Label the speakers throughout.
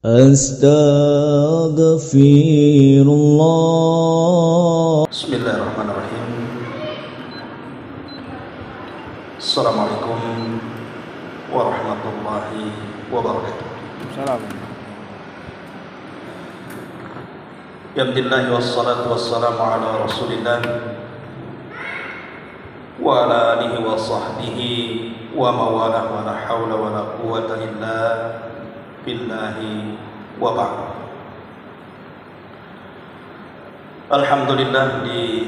Speaker 1: Astaghfirullah.
Speaker 2: Bismillahirrahmanirrahim. Assalamualaikum warahmatullahi wabarakatuh.
Speaker 3: Assalamualaikum.
Speaker 2: Alhamdulillah wassalatu wassalamu ala Rasulillah wa ala alihi wa sahbihi wa mawalah wa la hawla wa la quwwata illa billahi wa ba'd. Alhamdulillah, di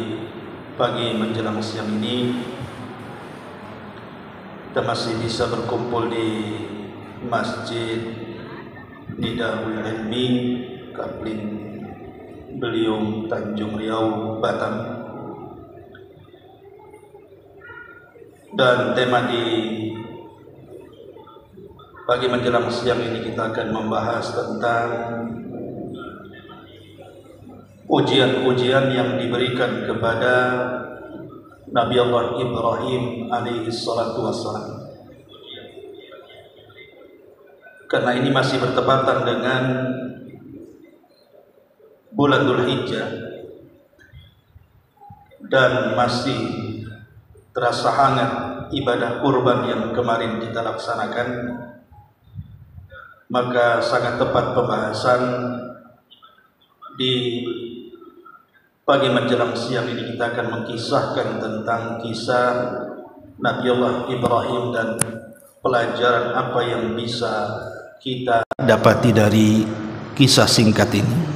Speaker 2: pagi menjelang siang ini kita masih bisa berkumpul di Masjid Nidahul Ilmi Kapling Beliung, Tanjung Riau, Batam. Dan tema di pagi menjelang siang ini kita akan membahas tentang ujian-ujian yang diberikan kepada Nabi Allah Ibrahim alaihi salatu wassalam. Karena ini masih bertepatan dengan bulan Dzulhijjah dan masih terasa hangat ibadah kurban yang kemarin kita laksanakan, maka sangat tepat pembahasan di pagi menjelang siang ini. Kita akan mengkisahkan tentang kisah Nabi Allah Ibrahim dan pelajaran apa yang bisa kita dapati dari kisah singkat ini.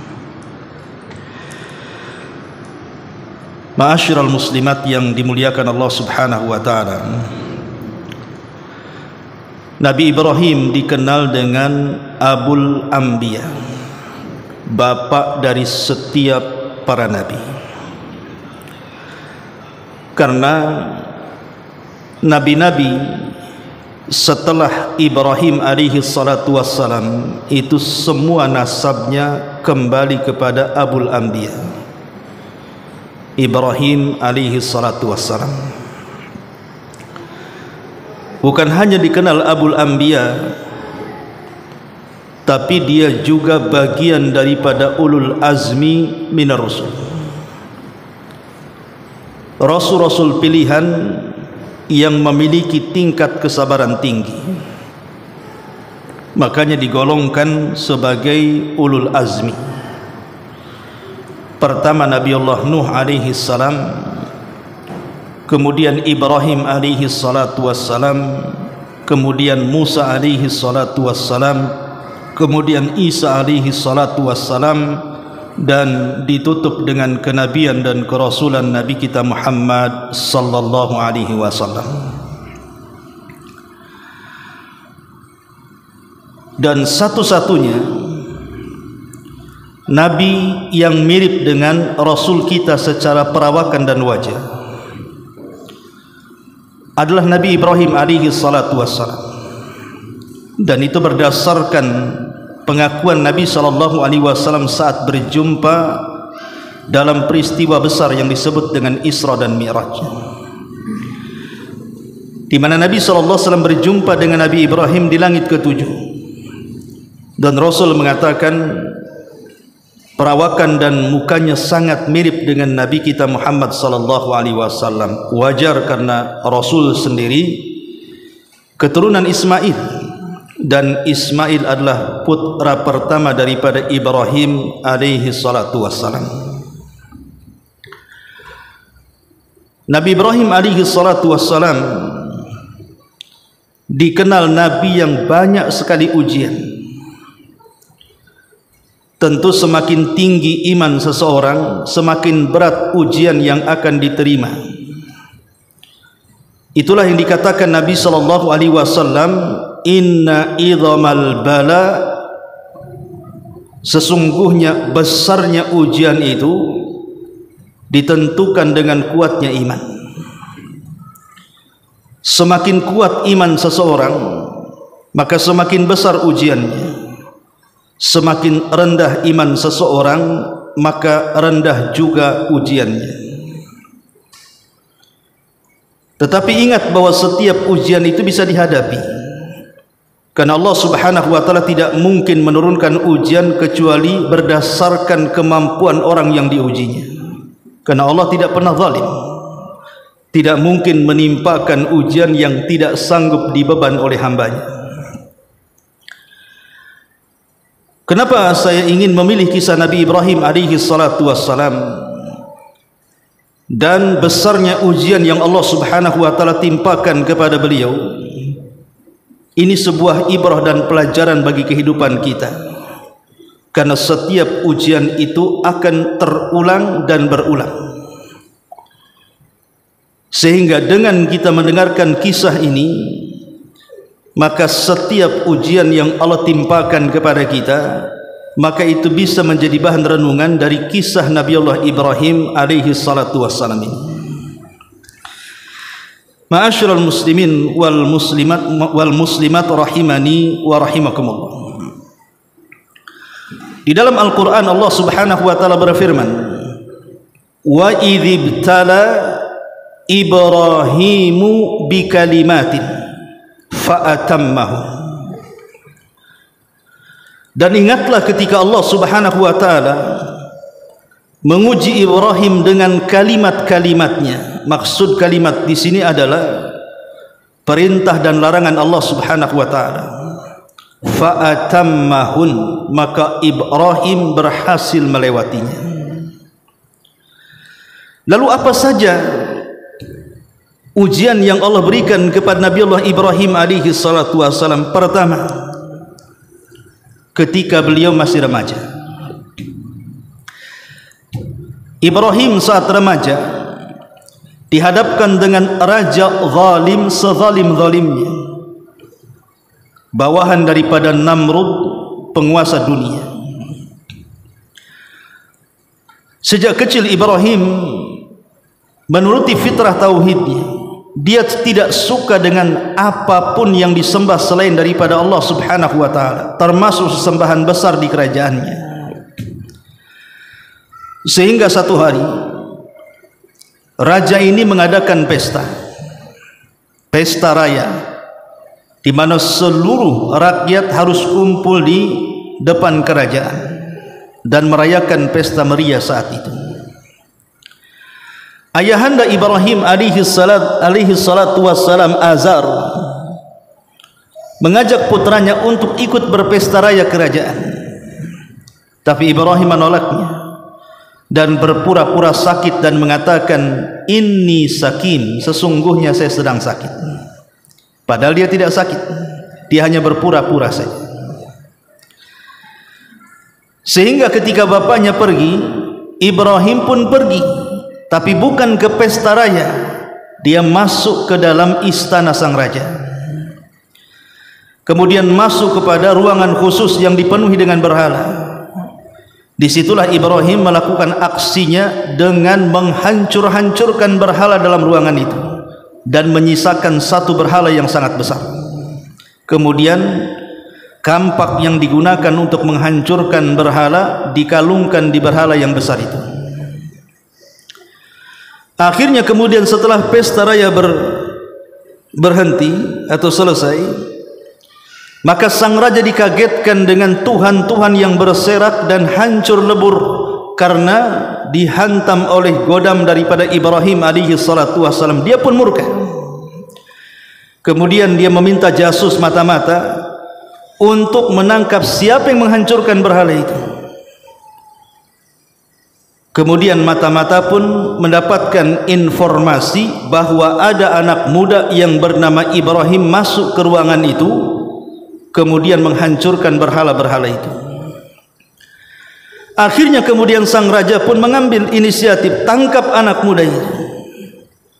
Speaker 2: Ma'asyiral muslimat yang dimuliakan Allah Subhanahu wa taala. Nabi Ibrahim dikenal dengan Abul Anbiya, bapak dari setiap para nabi. Karena nabi-nabi setelah Ibrahim alaihi salatu wassalam itu semua nasabnya kembali kepada Abul Anbiya, Ibrahim alaihi salatu wassalam. Bukan hanya dikenal Abul Anbiya, tapi dia juga bagian daripada ulul azmi minar rusul, rasul-rasul pilihan yang memiliki tingkat kesabaran tinggi. Makanya digolongkan sebagai ulul azmi. Pertama Nabi Allah Nuh alaihi salam, kemudian Ibrahim alaihi salatu wassalam, kemudian Musa alaihi salatu wassalam, kemudian Isa alaihi salatu wassalam, dan ditutup dengan kenabian dan kerasulan Nabi kita Muhammad sallallahu alaihi wasallam. Dan satu-satunya Nabi yang mirip dengan Rasul kita secara perawakan dan wajah adalah Nabi Ibrahim alaihi salatu wassalam. Dan itu berdasarkan pengakuan Nabi sallallahu alaihi wasallam saat berjumpa dalam peristiwa besar yang disebut dengan Isra dan Mi'raj, di mana Nabi sallallahu alaihi wasallam berjumpa dengan Nabi Ibrahim di langit ketujuh. Dan Rasul mengatakan perawakan dan mukanya sangat mirip dengan Nabi kita Muhammad sallallahu alaihi wasallam. Wajar karena Rasul sendiri keturunan Ismail, dan Ismail adalah putra pertama daripada Ibrahim alaihi salatu wassalam. Nabi Ibrahim alaihi salatu wassalam dikenal Nabi yang banyak sekali ujian. Tentu semakin tinggi iman seseorang, semakin berat ujian yang akan diterima. Itulah yang dikatakan Nabi sallallahu alaihi wasallam, inna idhamal bala, sesungguhnya besarnya ujian itu ditentukan dengan kuatnya iman. Semakin kuat iman seseorang, maka semakin besar ujiannya. Semakin rendah iman seseorang, maka rendah juga ujiannya. Tetapi ingat bahwa setiap ujian itu bisa dihadapi, Karena Allah Subhanahu wa taala tidak mungkin menurunkan ujian kecuali berdasarkan kemampuan orang yang diujinya. Karena Allah tidak pernah zalim. Tidak mungkin menimpakan ujian yang tidak sanggup dibeban oleh hambanya. Kenapa saya ingin memilih kisah Nabi Ibrahim alaihi salatu wassalam dan besarnya ujian yang Allah Subhanahu wa taala timpakan kepada beliau? Ini sebuah ibrah dan pelajaran bagi kehidupan kita. Karena setiap ujian itu akan terulang dan berulang. Sehingga dengan kita mendengarkan kisah ini, maka setiap ujian yang Allah timpakan kepada kita, maka itu bisa menjadi bahan renungan dari kisah Nabi Allah Ibrahim alaihi salatu wassalam ini. Ma'asyiral muslimin wal muslimat rahimani wa rahimakumullah. Di dalam Al-Qur'an Allah Subhanahu wa taala berfirman, "Wa idzibtala Ibrahimu bikalimatin fa'atammahu." Dan ingatlah ketika Allah Subhanahu wa taala menguji Ibrahim dengan kalimat-kalimatnya. Maksud kalimat di sini adalah perintah dan larangan Allah Subhanahu wa taala. Fa'atammahun, maka Ibrahim berhasil melewatinya. Lalu apa saja ujian yang Allah berikan kepada Nabi Allah Ibrahim alaihi salatu wassalam? Pertama, ketika beliau masih remaja. Ibrahim saat remaja dihadapkan dengan raja zalim sezalim-zalimnya, bawahan daripada Namrud, penguasa dunia. Sejak kecil Ibrahim menuruti fitrah tauhidnya. Dia tidak suka dengan apapun yang disembah selain daripada Allah Subhanahu wa taala, termasuk sesembahan besar di kerajaannya. Sehingga satu hari raja ini mengadakan pesta raya, di mana seluruh rakyat harus kumpul di depan kerajaan dan merayakan pesta meriah saat itu. Ayahanda Ibrahim alaihi salatu wassalam Azar mengajak putranya untuk ikut berpesta raya kerajaan, tapi Ibrahim menolaknya dan berpura-pura sakit dan mengatakan, "Inni sakim," sesungguhnya saya sedang sakit. Padahal dia tidak sakit, dia hanya berpura-pura saja. Sehingga ketika bapaknya pergi, Ibrahim pun pergi, tapi bukan ke pesta raya. Dia masuk ke dalam istana sang raja, kemudian masuk kepada ruangan khusus yang dipenuhi dengan berhala. Disitulah Ibrahim melakukan aksinya dengan menghancur-hancurkan berhala dalam ruangan itu dan menyisakan satu berhala yang sangat besar. Kemudian kampak yang digunakan untuk menghancurkan berhala dikalungkan di berhala yang besar itu. Akhirnya kemudian setelah pesta raya berhenti atau selesai, maka sang raja dikagetkan dengan tuhan-tuhan yang berserak dan hancur lebur karena dihantam oleh godam daripada Ibrahim alaihi salatu wassalam. Dia pun murka. Kemudian dia meminta jasus mata-mata untuk menangkap siapa yang menghancurkan berhala itu. Kemudian mata-mata pun mendapatkan informasi bahwa ada anak muda yang bernama Ibrahim masuk ke ruangan itu, kemudian menghancurkan berhala-berhala itu. Akhirnya kemudian sang raja pun mengambil inisiatif, tangkap anak muda itu,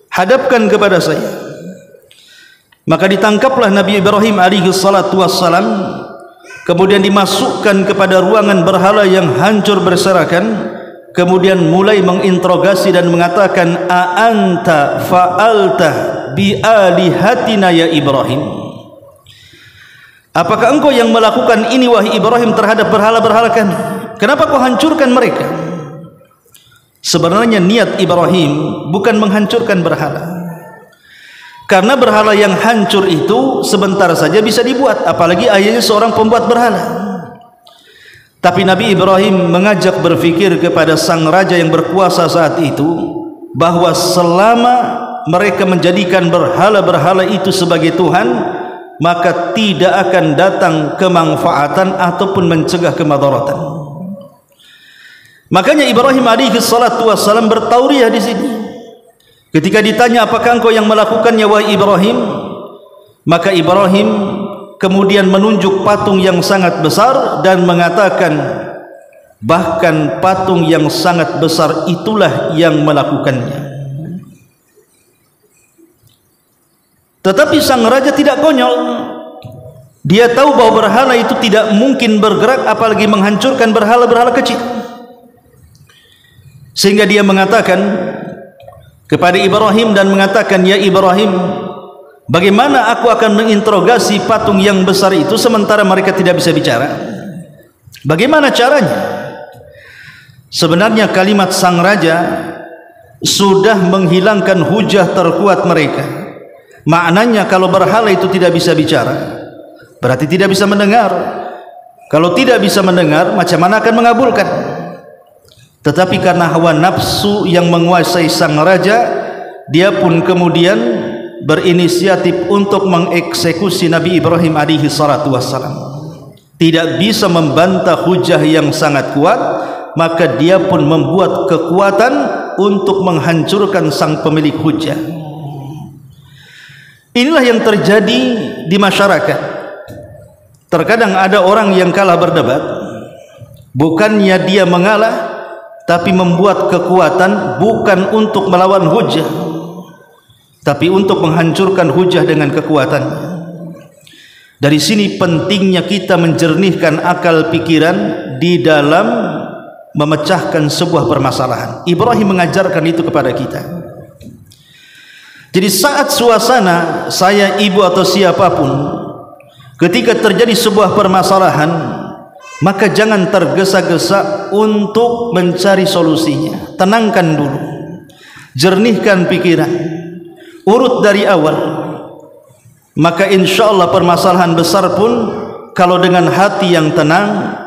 Speaker 2: hadapkan kepada saya. Maka ditangkaplah Nabi Ibrahim alaihi salatu wassalam, kemudian dimasukkan kepada ruangan berhala yang hancur berserakan, kemudian mulai menginterogasi dan mengatakan, "A anta fa'alta bi alihatina ya Ibrahim?" Apakah engkau yang melakukan ini wahai Ibrahim terhadap berhala-berhala kami? Kenapa kau hancurkan mereka? Sebenarnya niat Ibrahim bukan menghancurkan berhala, Karena berhala yang hancur itu sebentar saja bisa dibuat, apalagi ayahnya seorang pembuat berhala. Tapi Nabi Ibrahim mengajak berfikir kepada sang raja yang berkuasa saat itu, bahwa selama mereka menjadikan berhala-berhala itu sebagai Tuhan, maka tidak akan datang kemanfaatan ataupun mencegah kemadaratan. Makanya Ibrahim alaihi salatu wassalam bertauriah di sini. Ketika ditanya, apakah engkau yang melakukannya wahai Ibrahim? Maka Ibrahim kemudian menunjuk patung yang sangat besar dan mengatakan, bahkan patung yang sangat besar itulah yang melakukannya. Tetapi sang raja tidak konyol. Dia tahu bahwa berhala itu tidak mungkin bergerak, apalagi menghancurkan berhala-berhala kecil. Sehingga dia mengatakan kepada Ibrahim dan mengatakan, ya Ibrahim, bagaimana aku akan menginterogasi patung yang besar itu sementara mereka tidak bisa bicara? Bagaimana caranya? Sebenarnya kalimat sang raja sudah menghilangkan hujah terkuat mereka. Maknanya kalau berhala itu tidak bisa bicara, berarti tidak bisa mendengar. Kalau tidak bisa mendengar, macam mana akan mengabulkan? Tetapi karena hawa nafsu yang menguasai sang raja, dia pun kemudian berinisiatif untuk mengeksekusi Nabi Ibrahim alaihi salatu wassalam. Tidak bisa membantah hujah yang sangat kuat, maka dia pun membuat kekuatan untuk menghancurkan sang pemilik hujah. Inilah yang terjadi di masyarakat. Terkadang ada orang yang kalah berdebat, bukannya dia mengalah, tapi membuat kekuatan bukan untuk melawan hujah, tapi untuk menghancurkan hujah dengan kekuatan. Dari sini pentingnya kita menjernihkan akal pikiran di dalam memecahkan sebuah permasalahan. Ibrahim mengajarkan itu kepada kita. Jadi saat suasana saya, ibu atau siapapun, ketika terjadi sebuah permasalahan, maka jangan tergesa-gesa untuk mencari solusinya. Tenangkan dulu, jernihkan pikiran, urut dari awal. Maka insya Allah permasalahan besar pun kalau dengan hati yang tenang,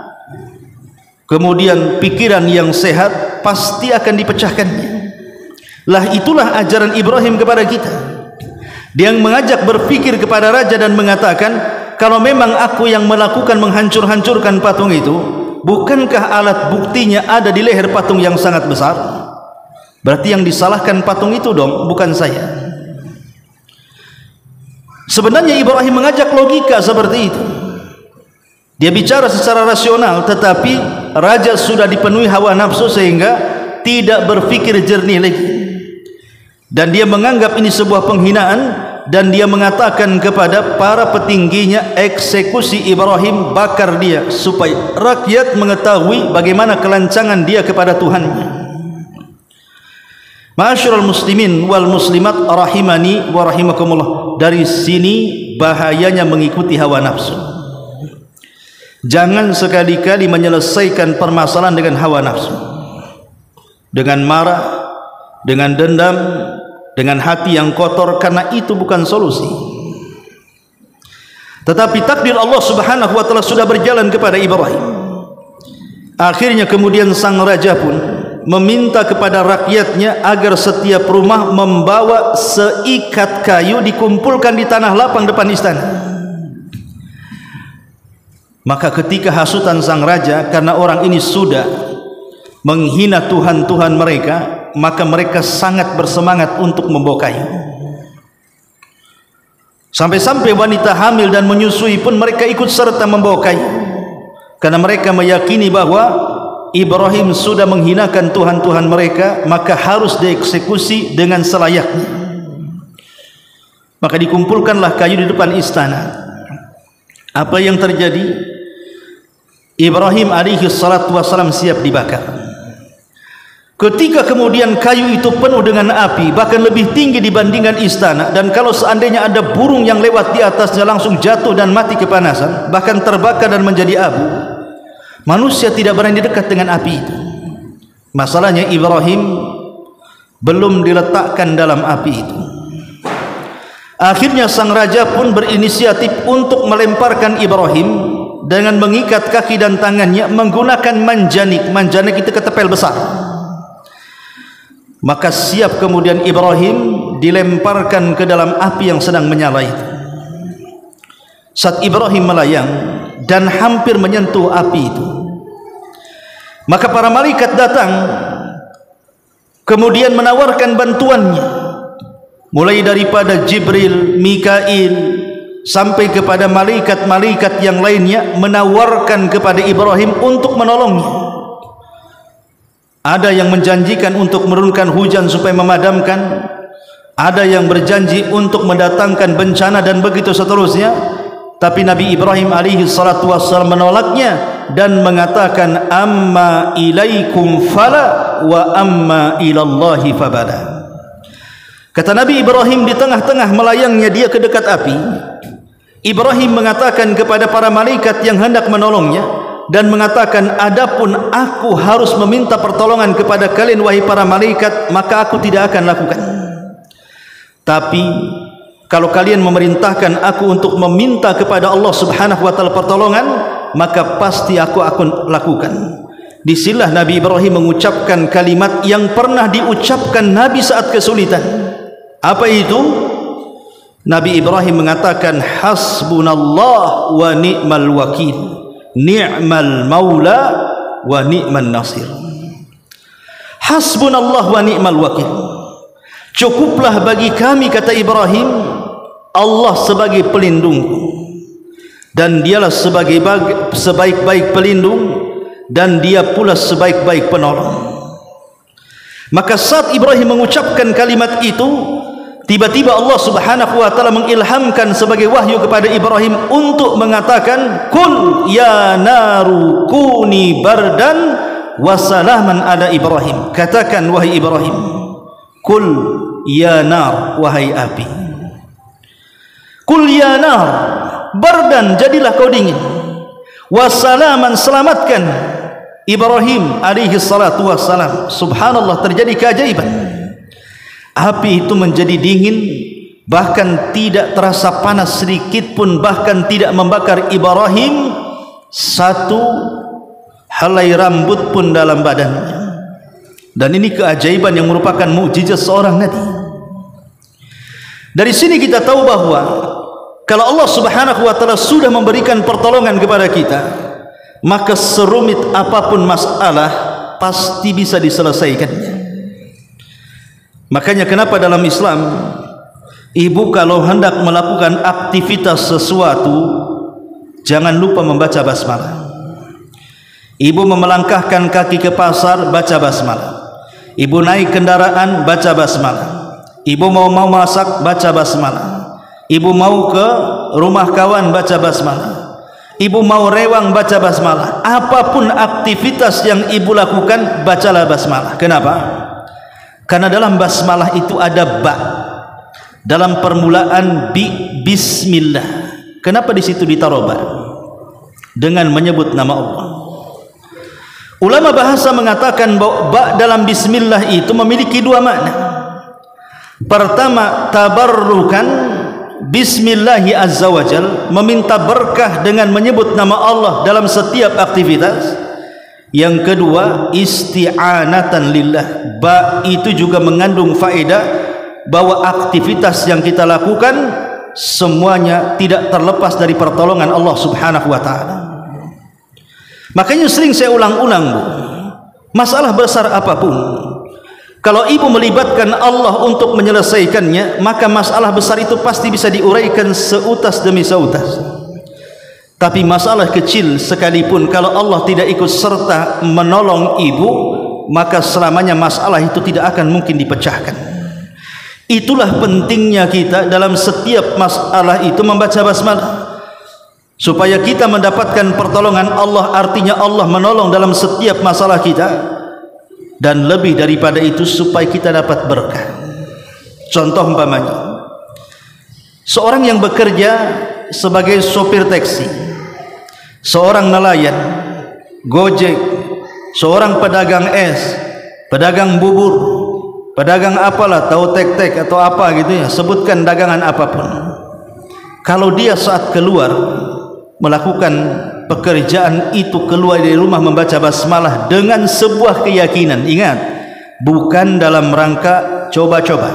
Speaker 2: kemudian pikiran yang sehat, pasti akan dipecahkannya. Lah itulah ajaran Ibrahim kepada kita. Dia yang mengajak berpikir kepada raja dan mengatakan, kalau memang aku yang melakukan menghancur-hancurkan patung itu, bukankah alat buktinya ada di leher patung yang sangat besar? Berarti yang disalahkan patung itu dong, bukan saya. Sebenarnya Ibrahim mengajak logika seperti itu. Dia bicara secara rasional, tetapi raja sudah dipenuhi hawa nafsu sehingga tidak berpikir jernih lagi. Dan dia menganggap ini sebuah penghinaan, dan dia mengatakan kepada para petingginya, eksekusi Ibrahim, bakar dia, supaya rakyat mengetahui bagaimana kelancangan dia kepada Tuhannya. Ma'asyiral muslimin wal muslimat rahimani wa rahimakumullah. Dari sini bahayanya mengikuti hawa nafsu. Jangan sekali-kali menyelesaikan permasalahan dengan hawa nafsu, dengan marah, dengan dendam, dengan hati yang kotor, karena itu bukan solusi. Tetapi takdir Allah subhanahu wa ta'ala sudah berjalan kepada Ibrahim. Akhirnya kemudian sang raja pun meminta kepada rakyatnya agar setiap rumah membawa seikat kayu, dikumpulkan di tanah lapang depan istana. Maka ketika hasutan sang raja, karena orang ini sudah menghina Tuhan-Tuhan mereka, maka mereka sangat bersemangat untuk membawa kayu. Sampai-sampai wanita hamil dan menyusui pun mereka ikut serta membawa kayu, karena mereka meyakini bahwa Ibrahim sudah menghinakan Tuhan-Tuhan mereka, maka harus dieksekusi dengan selayaknya. Maka dikumpulkanlah kayu di depan istana. Apa yang terjadi? Ibrahim alaihi salatu wassalam siap dibakar. Ketika kemudian kayu itu penuh dengan api, bahkan lebih tinggi dibandingkan istana, dan kalau seandainya ada burung yang lewat di atasnya langsung jatuh dan mati kepanasan, bahkan terbakar dan menjadi abu, manusia tidak berani dekat dengan api itu. Masalahnya Ibrahim belum diletakkan dalam api itu. Akhirnya sang raja pun berinisiatif untuk melemparkan Ibrahim dengan mengikat kaki dan tangannya menggunakan manjanik. Manjanik itu ketapel besar. Maka siap kemudian Ibrahim dilemparkan ke dalam api yang sedang menyala itu. Saat Ibrahim melayang dan hampir menyentuh api itu, maka para malaikat datang kemudian menawarkan bantuannya, mulai daripada Jibril, Mikail sampai kepada malaikat-malaikat yang lainnya menawarkan kepada Ibrahim untuk menolongnya. Ada yang menjanjikan untuk menurunkan hujan supaya memadamkan, ada yang berjanji untuk mendatangkan bencana dan begitu seterusnya. Tapi Nabi Ibrahim alaihi salatu wassalam menolaknya dan mengatakan, amma ilaikum fala wa amma ilallahi fabala. Kata Nabi Ibrahim di tengah-tengah melayangnya dia ke dekat api, Ibrahim mengatakan kepada para malaikat yang hendak menolongnya dan mengatakan, adapun aku harus meminta pertolongan kepada kalian wahai para malaikat, maka aku tidak akan lakukan. Tapi kalau kalian memerintahkan aku untuk meminta kepada Allah Subhanahu wa taala pertolongan, maka pasti aku akan lakukan. Disinilah Nabi Ibrahim mengucapkan kalimat yang pernah diucapkan Nabi saat kesulitan. Apa itu? Nabi Ibrahim mengatakan, hasbunallah wa ni'mal wakil, ni'mal maula wa ni'man nasir. Hasbunallah wa ni'mal wakil, cukuplah bagi kami, kata Ibrahim, Allah sebagai pelindungku, dan dialah sebaik-baik pelindung, dan dia pula sebaik-baik penolong. Maka saat Ibrahim mengucapkan kalimat itu, tiba-tiba Allah Subhanahu wa taala mengilhamkan sebagai wahyu kepada Ibrahim untuk mengatakan, kul ya naru kuni bardan wa salaman ala Ibrahim. Katakan wahai Ibrahim, kul ya nar, wahai api, kul ya nar, bardan, jadilah kau dingin, wasalaman, selamatkan Ibrahim alaihi salatu wassalam. Subhanallah, terjadi keajaiban. Api itu menjadi dingin, bahkan tidak terasa panas sedikit pun, bahkan tidak membakar Ibrahim satu helai rambut pun dalam badannya. Dan ini keajaiban yang merupakan mukjizat seorang nabi. Dari sini kita tahu bahwa kalau Allah Subhanahu wa taala sudah memberikan pertolongan kepada kita, maka serumit apapun masalah pasti bisa diselesaikannya. Makanya kenapa dalam Islam, ibu kalau hendak melakukan aktivitas sesuatu, jangan lupa membaca basmalah. Ibu melangkahkan kaki ke pasar, baca basmalah. Ibu naik kendaraan, baca basmalah. Ibu mau masak, baca basmalah. Ibu mau ke rumah kawan, baca basmalah. Ibu mau rewang, baca basmalah. Apapun aktivitas yang ibu lakukan, bacalah basmalah. Kenapa? Karena dalam basmalah itu ada ba. Dalam permulaan bismillah. Kenapa di situ ditaruh ba? Dengan menyebut nama Allah. Ulama bahasa mengatakan bahwa ba dalam bismillah itu memiliki dua makna. Pertama, tabarrukan, bismillahi azza wajal, meminta berkah dengan menyebut nama Allah dalam setiap aktivitas. Yang kedua, isti'anatan lillah. Ba itu juga mengandung faedah bahwa aktivitas yang kita lakukan semuanya tidak terlepas dari pertolongan Allah Subhanahu wa taala. Makanya sering saya ulang-ulang, Bu, masalah besar apapun, kalau ibu melibatkan Allah untuk menyelesaikannya, maka masalah besar itu pasti bisa diuraikan seutas demi seutas. Tapi masalah kecil sekalipun, kalau Allah tidak ikut serta menolong ibu, maka selamanya masalah itu tidak akan mungkin dipecahkan. Itulah pentingnya kita dalam setiap masalah itu membaca basmalah, supaya kita mendapatkan pertolongan Allah. Artinya Allah menolong dalam setiap masalah kita. Dan lebih daripada itu, supaya kita dapat berkah. Contoh umpamanya, seorang yang bekerja sebagai sopir taksi, seorang nelayan, gojek, seorang pedagang es, pedagang bubur, pedagang apalah, tahu tek-tek atau apa gitu ya, sebutkan dagangan apapun. Kalau dia saat keluar melakukan pekerjaan itu, keluar dari rumah membaca basmalah dengan sebuah keyakinan, ingat, bukan dalam rangka coba-coba,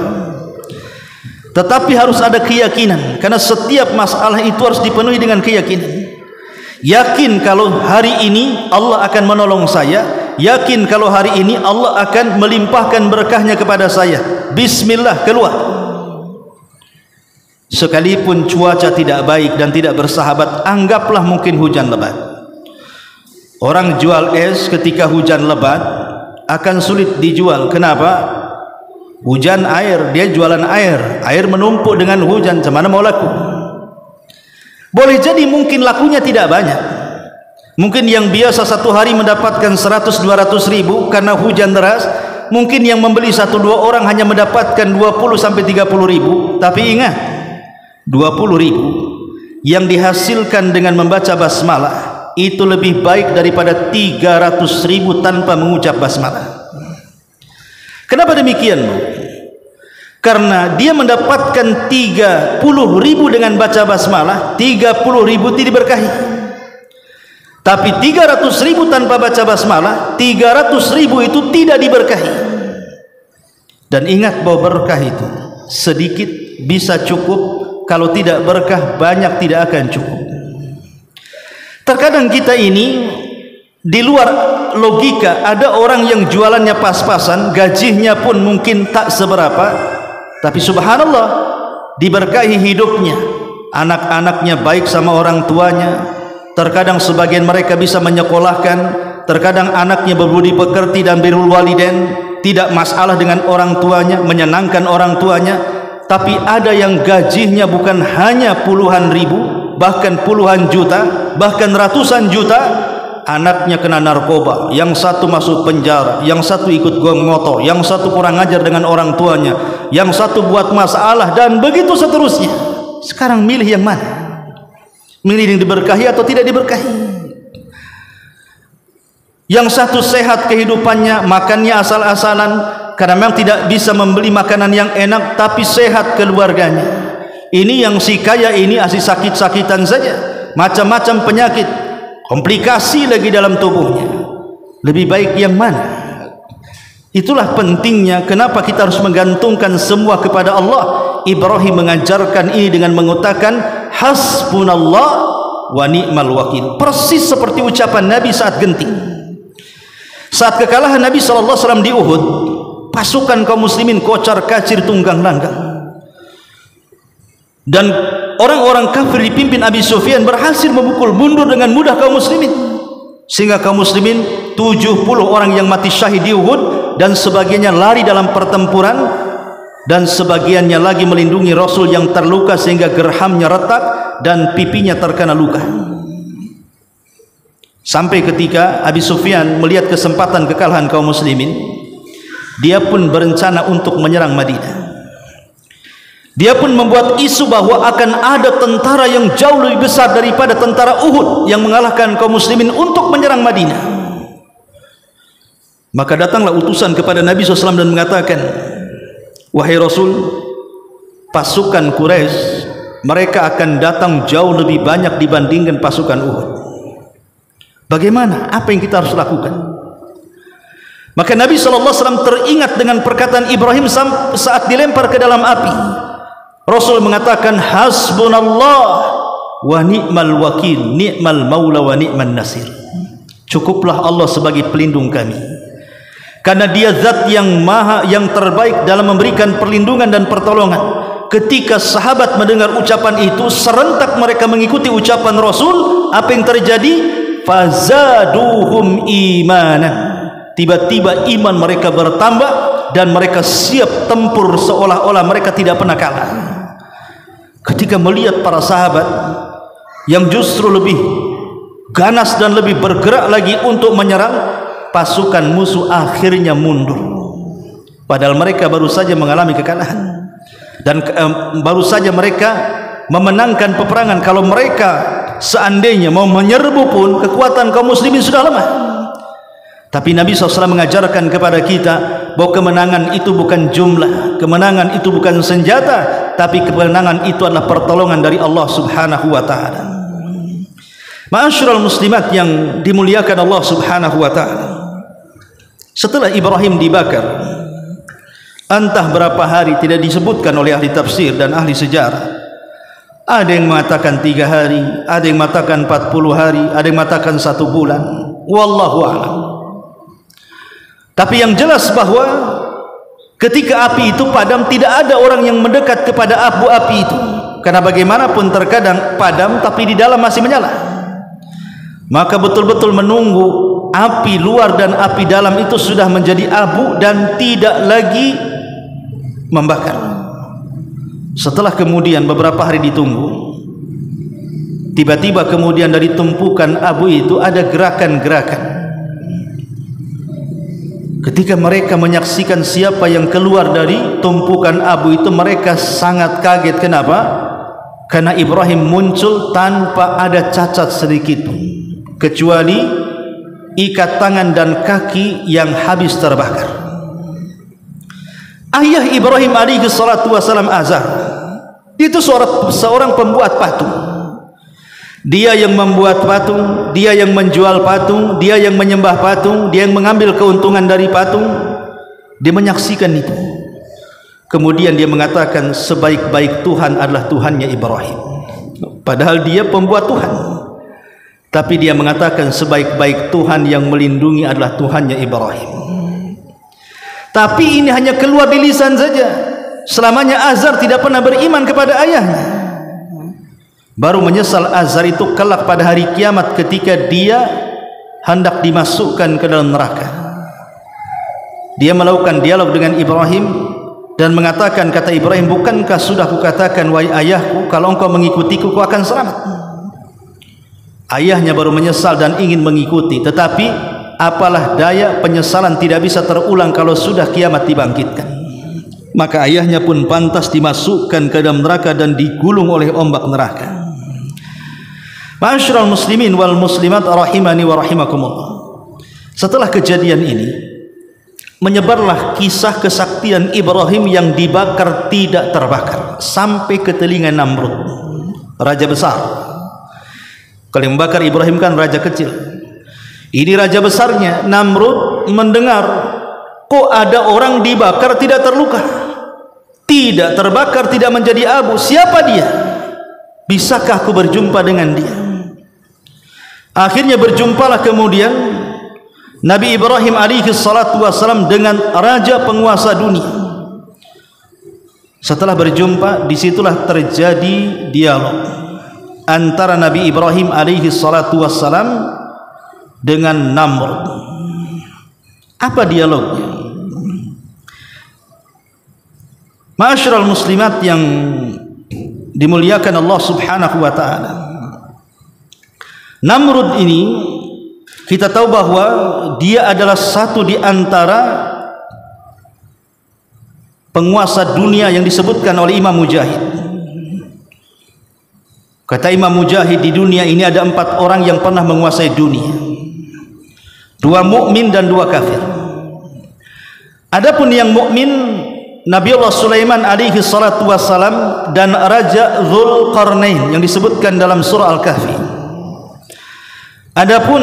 Speaker 2: tetapi harus ada keyakinan, karena setiap masalah itu harus dipenuhi dengan keyakinan. Yakin kalau hari ini Allah akan menolong saya, yakin kalau hari ini Allah akan melimpahkan berkahnya kepada saya. Bismillah, keluar. Sekalipun cuaca tidak baik dan tidak bersahabat, anggaplah mungkin hujan lebat. Orang jual es ketika hujan lebat akan sulit dijual. Kenapa? Hujan air, dia jualan air, air menumpuk dengan hujan, macam mana mau laku? Boleh jadi mungkin lakunya tidak banyak, mungkin yang biasa satu hari mendapatkan 100-200 ribu karena hujan deras, mungkin yang membeli 1-2 orang hanya mendapatkan 20-30 ribu. Tapi ingat, 20 ribu yang dihasilkan dengan membaca basmalah itu lebih baik daripada 300 ribu tanpa mengucap basmalah. Kenapa demikian? Karena dia mendapatkan 30 ribu dengan baca basmalah, 30 ribu tidak diberkahi. Tapi 300 ribu tanpa baca basmalah, 300 ribu itu tidak diberkahi. Dan ingat bahwa berkah itu sedikit bisa cukup, kalau tidak berkah banyak tidak akan cukup. Terkadang kita ini di luar logika, ada orang yang jualannya pas-pasan, gajinya pun mungkin tak seberapa, tapi subhanallah diberkahi hidupnya, anak-anaknya baik sama orang tuanya. Terkadang sebagian mereka bisa menyekolahkan, terkadang anaknya berbudi pekerti dan birrul walidain, tidak masalah dengan orang tuanya, menyenangkan orang tuanya. Tapi ada yang gajinya bukan hanya puluhan ribu, bahkan puluhan juta, bahkan ratusan juta. Anaknya kena narkoba, yang satu masuk penjara, yang satu ikut geng motor, yang satu kurang ajar dengan orang tuanya, yang satu buat masalah, dan begitu seterusnya. Sekarang milih yang mana? Milih yang diberkahi atau tidak diberkahi? Yang satu sehat kehidupannya, makannya asal-asalan karena memang tidak bisa membeli makanan yang enak, tapi sehat keluarganya. Ini yang si kaya ini asli sakit-sakitan saja, macam-macam penyakit, komplikasi lagi dalam tubuhnya. Lebih baik yang mana? Itulah pentingnya kenapa kita harus menggantungkan semua kepada Allah. Ibrahim mengajarkan ini dengan mengatakan hasbunallah wa ni'mal wakil, persis seperti ucapan Nabi saat genting, saat kekalahan Nabi SAW di Uhud. Pasukan kaum muslimin kocar kacir, tunggang langgang, dan orang-orang kafir dipimpin Abi Sufyan berhasil memukul mundur dengan mudah kaum muslimin, sehingga kaum muslimin 70 orang yang mati syahid di Uhud, dan sebagiannya lari dalam pertempuran, dan sebagiannya lagi melindungi Rasul yang terluka sehingga gerhamnya retak dan pipinya terkena luka. Sampai ketika Abi Sufyan melihat kesempatan kekalahan kaum muslimin, dia pun berencana untuk menyerang Madinah. Dia pun membuat isu bahwa akan ada tentara yang jauh lebih besar daripada tentara Uhud yang mengalahkan kaum muslimin untuk menyerang Madinah. Maka datanglah utusan kepada Nabi SAW dan mengatakan, wahai Rasul, pasukan Quraisy mereka akan datang jauh lebih banyak dibandingkan pasukan Uhud. Bagaimana? Apa yang kita harus lakukan? Maka Nabi SAW teringat dengan perkataan Ibrahim saat dilempar ke dalam api. Rasul mengatakan hasbunallah wa ni'mal wakil, ni'mal maula wa ni'man nasir. Cukuplah Allah sebagai pelindung kami, karena dia zat yang maha, yang terbaik dalam memberikan perlindungan dan pertolongan. Ketika sahabat mendengar ucapan itu, serentak mereka mengikuti ucapan Rasul. Apa yang terjadi? Fazaduhum imanan. Tiba-tiba iman mereka bertambah dan mereka siap tempur seolah-olah mereka tidak pernah kalah. Ketika melihat para sahabat yang justru lebih ganas dan lebih bergerak lagi untuk menyerang, pasukan musuh akhirnya mundur, padahal mereka baru saja mengalami kekalahan dan baru saja mereka memenangkan peperangan. Kalau mereka seandainya mau menyerbu pun, kekuatan kaum muslimin sudah lemah. Tapi Nabi SAW mengajarkan kepada kita bahwa kemenangan itu bukan jumlah, kemenangan itu bukan senjata, tapi kemenangan itu adalah pertolongan dari Allah Subhanahu wa ta'ala. Ma'asyiral muslimat yang dimuliakan Allah Subhanahu wa ta'ala, setelah Ibrahim dibakar, entah berapa hari tidak disebutkan oleh ahli tafsir dan ahli sejarah. Ada yang mengatakan 3 hari, ada yang mengatakan 40 hari, ada yang mengatakan 1 bulan. Wallahu a'lam. Tapi yang jelas bahwa ketika api itu padam, tidak ada orang yang mendekat kepada api itu, karena bagaimanapun terkadang padam tapi di dalam masih menyala. Maka betul-betul menunggu api luar dan api dalam itu sudah menjadi abu dan tidak lagi membakar. Setelah kemudian beberapa hari ditunggu, tiba-tiba kemudian dari tumpukan abu itu ada gerakan-gerakan. Ketika mereka menyaksikan siapa yang keluar dari tumpukan abu itu, mereka sangat kaget. Kenapa? Karena Ibrahim muncul tanpa ada cacat sedikit pun, kecuali ikat tangan dan kaki yang habis terbakar. Ayah Ibrahim alaihi salatu wasalam, Azar, itu seorang pembuat patung. Dia yang membuat patung, dia yang menjual patung, dia yang menyembah patung, dia yang mengambil keuntungan dari patung. Dia menyaksikan itu. Kemudian dia mengatakan sebaik-baik Tuhan adalah Tuhannya Ibrahim. Padahal dia pembuat Tuhan, tapi dia mengatakan sebaik-baik Tuhan yang melindungi adalah Tuhannya Ibrahim. Tapi ini hanya keluar di lisan saja. Selamanya Azar tidak pernah beriman kepada ayahnya. Baru menyesal Azar itu kelak pada hari kiamat ketika dia hendak dimasukkan ke dalam neraka. Dia melakukan dialog dengan Ibrahim dan mengatakan, kata Ibrahim, bukankah sudah kukatakan wahai ayahku, kalau engkau mengikutiku kau akan selamat. Ayahnya baru menyesal dan ingin mengikuti, tetapi apalah daya, penyesalan tidak bisa terulang kalau sudah kiamat dibangkitkan. Maka ayahnya pun pantas dimasukkan ke dalam neraka dan digulung oleh ombak neraka. Ma'asyiral muslimin wal muslimat rahimani wa rahimakumullah. Setelah kejadian ini, menyebarlah kisah kesaktian Ibrahim yang dibakar tidak terbakar sampai ke telinga Namrud, raja besar. Kalau yang membakar Ibrahim kan raja kecil, ini raja besarnya. Namrud mendengar, kok ada orang dibakar tidak terluka, tidak terbakar, tidak menjadi abu. Siapa dia? Bisakah aku berjumpa dengan dia? Akhirnya berjumpalah kemudian Nabi Ibrahim alaihi salatu wasalam dengan raja penguasa dunia. Setelah berjumpa, disitulah terjadi dialog antara Nabi Ibrahim alaihi salatu wasalam dengan Namrud. Apa dialognya? Ma'asyiral muslimat yang dimuliakan Allah Subhanahu wa ta'ala, Namrud ini kita tahu bahwa dia adalah satu di antara penguasa dunia yang disebutkan oleh Imam Mujahid. Kata Imam Mujahid, di dunia ini ada 4 orang yang pernah menguasai dunia, 2 mukmin dan 2 kafir. Adapun yang mukmin, Nabi Allah Sulaiman alaihi salatu wassalam dan Raja Dzulqarnain yang disebutkan dalam surah Al-Kahfi. Adapun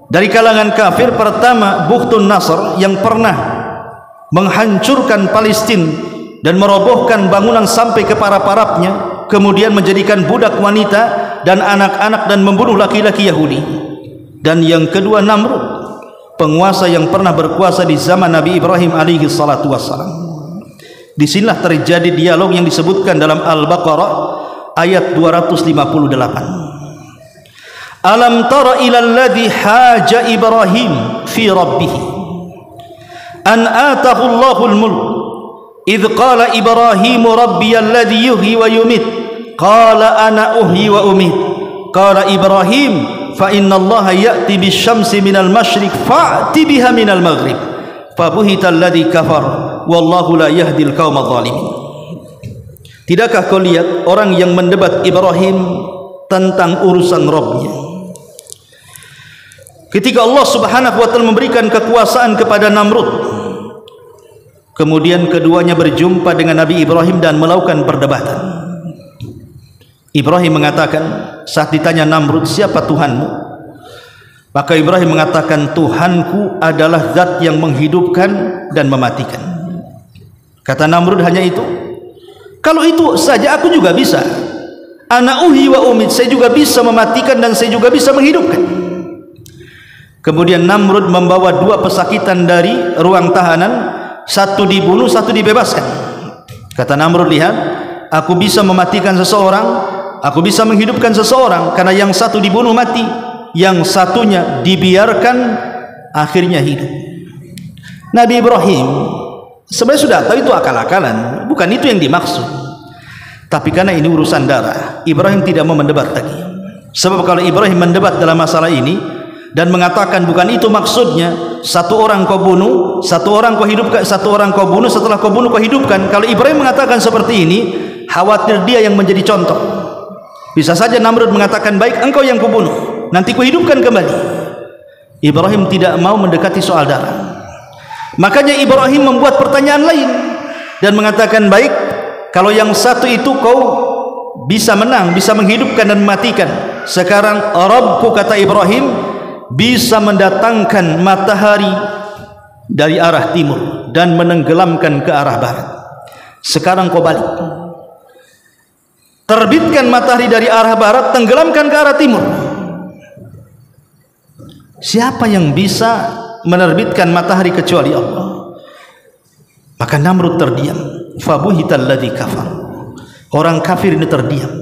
Speaker 2: dari kalangan kafir, pertama Bukhtun Nasr yang pernah menghancurkan Palestina dan merobohkan bangunan sampai ke para-parapnya, kemudian menjadikan budak wanita dan anak-anak dan membunuh laki-laki Yahudi. Dan yang kedua Namrud, penguasa yang pernah berkuasa di zaman Nabi Ibrahim alaihi salatu wassalam. Disinilah terjadi dialog yang disebutkan dalam Al-Baqarah ayat 258. Alam tara ila alladhi haja Ibrahim fi rabbih an atahu Allahul mulk idh qala Ibrahim rabbi alladhi yuhyi wa yumit qala ana uhyi wa umit qala Ibrahim fa inna Allah ya'ti bisyamsi minal masyriq fa'ti biha minal maghrib fabuhita alladhi kafar wallahu la yahdil qaumadh dhalimin. Tidakkah kau lihat orang yang mendebat Ibrahim tentang urusan Rabbnya ketika Allah Subhanahu wa taala memberikan kekuasaan kepada Namrud, kemudian keduanya berjumpa dengan Nabi Ibrahim dan melakukan perdebatan. Ibrahim mengatakan, saat ditanya Namrud, siapa Tuhanmu? Maka Ibrahim mengatakan, Tuhanku adalah zat yang menghidupkan dan mematikan. Kata Namrud, hanya itu? Kalau itu saja aku juga bisa. Ana uhi wa umid, saya juga bisa mematikan dan saya juga bisa menghidupkan. Kemudian Namrud membawa dua pesakitan dari ruang tahanan, satu dibunuh, satu dibebaskan. Kata Namrud, lihat, aku bisa mematikan seseorang, aku bisa menghidupkan seseorang, karena yang satu dibunuh mati, yang satunya dibiarkan akhirnya hidup. Nabi Ibrahim sebenarnya sudah tahu itu akal-akalan, bukan itu yang dimaksud. Tapi karena ini urusan darah, Ibrahim tidak mau mendebat lagi. Sebab kalau Ibrahim mendebat dalam masalah ini dan mengatakan bukan itu maksudnya, satu orang kau bunuh, satu orang kau hidupkan, satu orang kau bunuh, setelah kau bunuh kau hidupkan. Kalau Ibrahim mengatakan seperti ini, khawatir dia yang menjadi contoh. Bisa saja Namrud mengatakan, baik engkau yang kau bunuh, nanti kau hidupkan kembali. Ibrahim tidak mau mendekati soal darah. Makanya Ibrahim membuat pertanyaan lain dan mengatakan, baik, kalau yang satu itu kau bisa menang, bisa menghidupkan dan mematikan. Sekarang Rabbku, kata Ibrahim, bisa mendatangkan matahari dari arah timur dan menenggelamkan ke arah barat. Sekarang kau balik, terbitkan matahari dari arah barat, tenggelamkan ke arah timur. Siapa yang bisa menerbitkan matahari kecuali Allah? Maka Namrud terdiam. Fabuhital ladzi kafar. Orang kafir ini terdiam.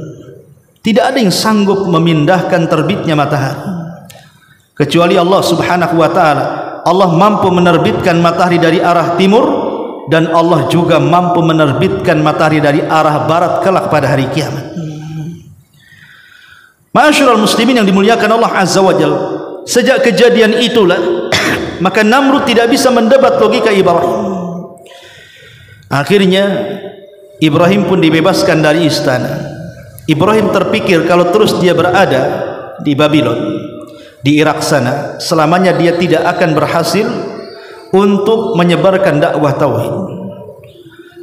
Speaker 2: Tidak ada yang sanggup memindahkan terbitnya matahari kecuali Allah Subhanahu wa taala. Allah mampu menerbitkan matahari dari arah timur, dan Allah juga mampu menerbitkan matahari dari arah barat kelak pada hari kiamat. Ma'asyiral muslimin yang dimuliakan Allah Azza wa Jalla, sejak kejadian itulah maka Namrud tidak bisa mendebat logika Ibrahim. Akhirnya Ibrahim pun dibebaskan dari istana. Ibrahim terpikir kalau terus dia berada di Babylon, di Irak sana, selamanya dia tidak akan berhasil untuk menyebarkan dakwah tauhid.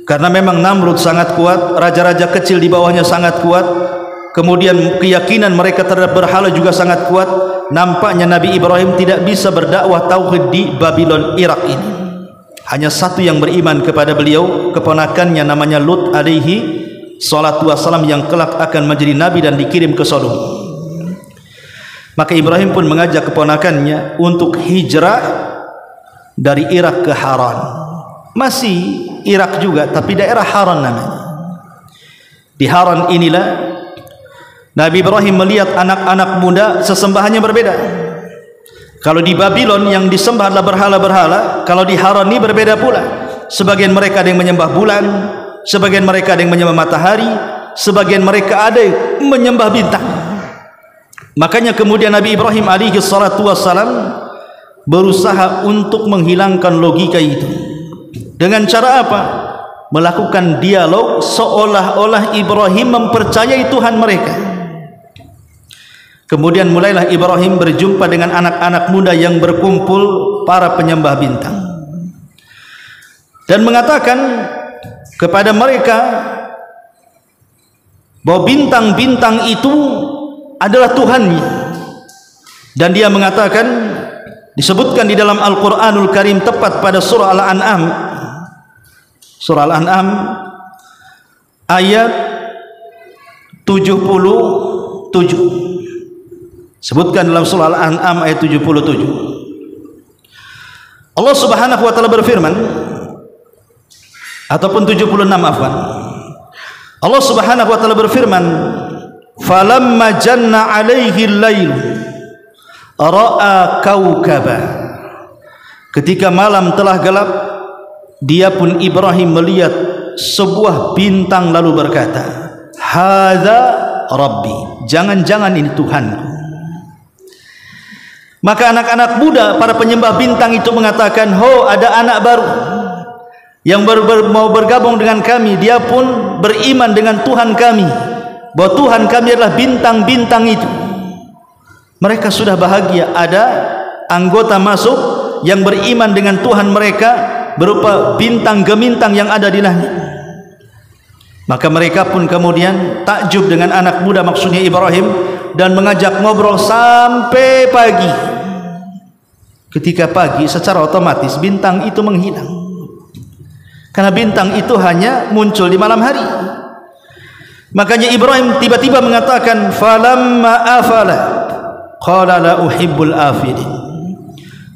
Speaker 2: Karena memang Namrud sangat kuat, raja-raja kecil di bawahnya sangat kuat, kemudian keyakinan mereka terhadap berhala juga sangat kuat. Nampaknya Nabi Ibrahim tidak bisa berdakwah tauhid di Babylon, Irak ini. Hanya satu yang beriman kepada beliau, keponakannya namanya Lut alaihi salatu wassalam, yang kelak akan menjadi nabi dan dikirim ke Sodom. Maka Ibrahim pun mengajak keponakannya untuk hijrah dari Irak ke Haran. Masih Irak juga, tapi daerah Haran namanya. Di Haran inilah Nabi Ibrahim melihat anak-anak muda sesembahannya berbeda. Kalau di Babylon yang disembah adalah berhala-berhala, kalau di Haran ini berbeda pula. Sebagian mereka ada yang menyembah bulan, sebagian mereka ada yang menyembah matahari, sebagian mereka ada yang menyembah bintang. Makanya kemudian Nabi Ibrahim alaihi salatu wassalam berusaha untuk menghilangkan logika itu. Dengan cara apa? Melakukan dialog seolah-olah Ibrahim mempercayai Tuhan mereka. Kemudian mulailah Ibrahim berjumpa dengan anak-anak muda yang berkumpul, para penyembah bintang, dan mengatakan kepada mereka bahwa bintang-bintang itu adalah Tuhannya. Dan dia mengatakan, disebutkan di dalam Al-Quranul Karim, tepat pada surah Al-An'am, surah Al-An'am ayat 77. Sebutkan dalam surah Al-An'am ayat 77. Allah Subhanahu wa taala berfirman, ataupun 76, afwan. Allah Subhanahu wa taala berfirman, falamma janna alaihi al-lail ra'a kaukaba. Ketika malam telah gelap, dia pun Ibrahim melihat sebuah bintang lalu berkata, hadza rabbi, jangan-jangan ini Tuhanku. Maka anak-anak muda, para penyembah bintang itu mengatakan, ho, ada anak baru yang mau bergabung dengan kami. Dia pun beriman dengan Tuhan kami, bahwa Tuhan kami adalah bintang-bintang itu. Mereka sudah bahagia, ada anggota masuk yang beriman dengan Tuhan mereka berupa bintang gemintang yang ada di langit. Maka mereka pun kemudian takjub dengan anak muda, maksudnya Ibrahim, dan mengajak ngobrol sampai pagi. Ketika pagi secara otomatis bintang itu menghilang, karena bintang itu hanya muncul di malam hari. Makanya Ibrahim tiba-tiba mengatakan, falamma afala qala la uhibbul afilin.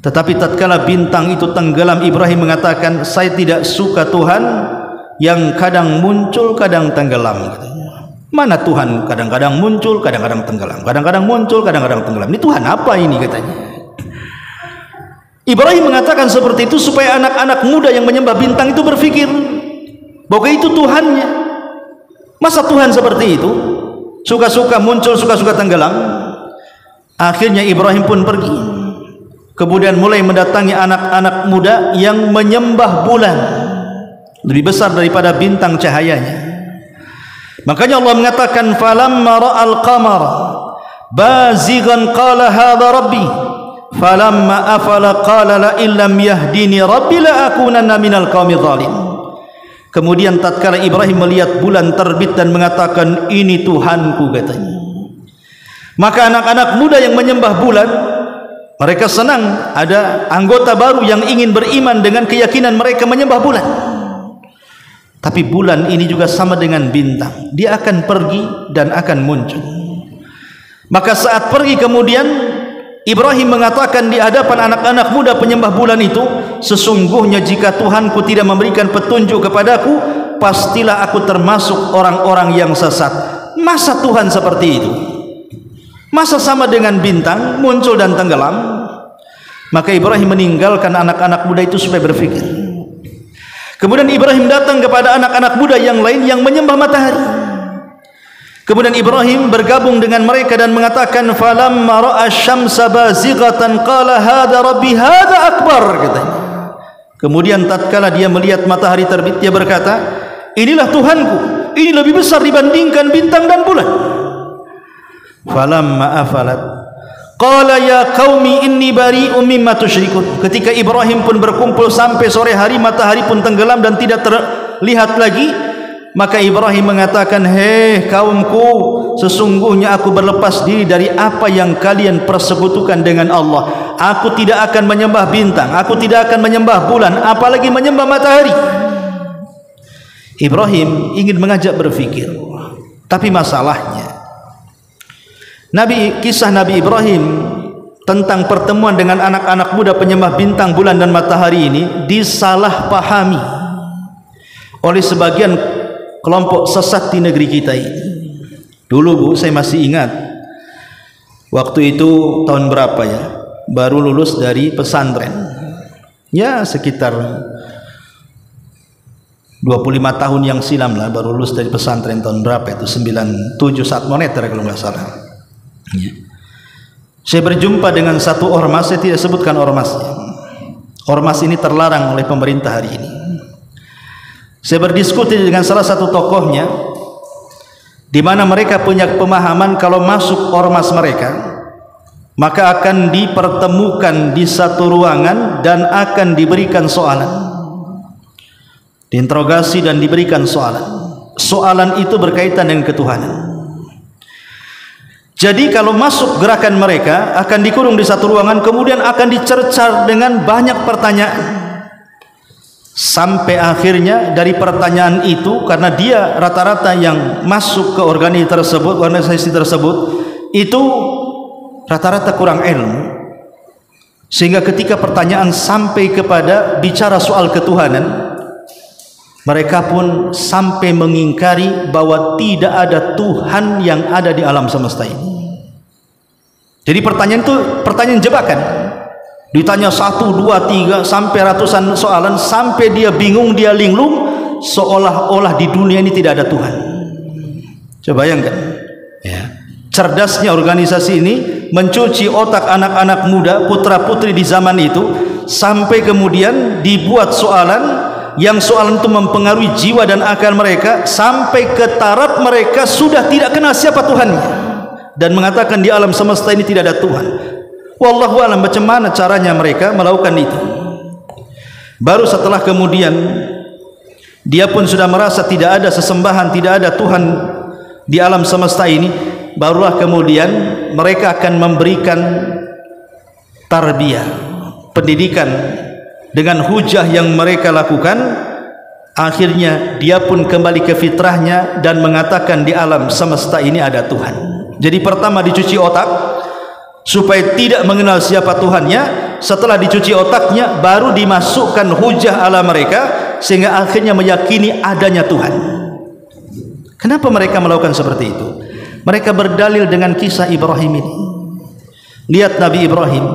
Speaker 2: Tetapi tatkala bintang itu tenggelam, Ibrahim mengatakan, saya tidak suka Tuhan yang kadang muncul kadang tenggelam. Mana Tuhan kadang-kadang muncul kadang-kadang tenggelam, kadang-kadang muncul kadang-kadang tenggelam? Ini Tuhan apa ini, katanya. Ibrahim mengatakan seperti itu supaya anak-anak muda yang menyembah bintang itu berpikir bahwa itu Tuhannya. Masa Tuhan seperti itu, suka-suka muncul, suka-suka tenggelam? Akhirnya Ibrahim pun pergi, kemudian mulai mendatangi anak-anak muda yang menyembah bulan lebih besar daripada bintang cahayanya. Makanya Allah mengatakan, falamma ra'al qamara bazighan qala hadha rabbi falamma afala qala la illam yahdini rabbi la akunanna minal qaumi zalim. Kemudian tatkala Ibrahim melihat bulan terbit dan mengatakan, ini Tuhanku, katanya, maka anak-anak muda yang menyembah bulan, mereka senang ada anggota baru yang ingin beriman dengan keyakinan mereka menyembah bulan. Tapi bulan ini juga sama dengan bintang, dia akan pergi dan akan muncul. Maka saat pergi kemudian Ibrahim mengatakan di hadapan anak-anak muda penyembah bulan itu, sesungguhnya jika Tuhanku tidak memberikan petunjuk kepadaku, pastilah aku termasuk orang-orang yang sesat. Masa Tuhan seperti itu? Masa sama dengan bintang muncul dan tenggelam? Maka Ibrahim meninggalkan anak-anak muda itu supaya berpikir. Kemudian Ibrahim datang kepada anak-anak muda yang lain yang menyembah matahari. Kemudian Ibrahim bergabung dengan mereka dan mengatakan, falamma ra'a syamsa bazighatan qala hadza rabbi hadza akbar, katanya. Kemudian tatkala dia melihat matahari terbit, dia berkata, inilah Tuhanku, ini lebih besar dibandingkan bintang dan bulan. Falamma afalat qala ya qaumi inni bari'um mimma tusyrikun. Ketika Ibrahim pun berkumpul sampai sore hari, matahari pun tenggelam dan tidak terlihat lagi, maka Ibrahim mengatakan, hei kaumku, sesungguhnya aku berlepas diri dari apa yang kalian persekutukan dengan Allah. Aku tidak akan menyembah bintang, aku tidak akan menyembah bulan, apalagi menyembah matahari. Ibrahim ingin mengajak berfikir, tapi masalahnya kisah Nabi Ibrahim tentang pertemuan dengan anak-anak muda penyembah bintang, bulan dan matahari ini disalahpahami oleh sebagian kelompok sesat di negeri kita ini. Dulu Bu, saya masih ingat waktu itu tahun berapa ya, baru lulus dari pesantren, ya sekitar 25 tahun yang silam lah, baru lulus dari pesantren tahun berapa itu, 97 saat moneter kalau nggak salah ya. Saya berjumpa dengan satu ormas, saya tidak sebutkan ormasnya. Ormas ini terlarang oleh pemerintah hari ini. Saya berdiskusi dengan salah satu tokohnya, di mana mereka punya pemahaman kalau masuk ormas mereka, maka akan dipertemukan di satu ruangan dan akan diberikan soalan, diinterogasi dan diberikan soalan. Soalan itu berkaitan dengan ketuhanan. Jadi kalau masuk gerakan mereka akan dikurung di satu ruangan, kemudian akan dicercar dengan banyak pertanyaan. Sampai akhirnya dari pertanyaan itu, karena dia rata-rata yang masuk ke organisasi tersebut itu rata-rata kurang ilmu, sehingga ketika pertanyaan sampai kepada bicara soal ketuhanan, mereka pun sampai mengingkari bahwa tidak ada Tuhan yang ada di alam semesta ini. Jadi pertanyaan itu pertanyaan jebakan. Ditanya 1, 2, 3 sampai ratusan soalan, sampai dia bingung, dia linglung, seolah-olah di dunia ini tidak ada Tuhan. Coba bayangkan ya. Cerdasnya organisasi ini mencuci otak anak-anak muda, putra-putri di zaman itu, sampai kemudian dibuat soalan yang soalan itu mempengaruhi jiwa dan akal mereka, sampai ke taraf mereka sudah tidak kenal siapa Tuhannya dan mengatakan di alam semesta ini tidak ada Tuhan. Wallahu alam macam mana caranya mereka melakukan itu. Baru setelah kemudian dia pun sudah merasa tidak ada sesembahan, tidak ada Tuhan di alam semesta ini, barulah kemudian mereka akan memberikan tarbiyah, pendidikan dengan hujah yang mereka lakukan. Akhirnya dia pun kembali ke fitrahnya dan mengatakan di alam semesta ini ada Tuhan. Jadi pertama dicuci otak supaya tidak mengenal siapa Tuhannya. Setelah dicuci otaknya baru dimasukkan hujah ala mereka sehingga akhirnya meyakini adanya Tuhan. Kenapa mereka melakukan seperti itu? Mereka berdalil dengan kisah Ibrahim ini. Lihat Nabi Ibrahim,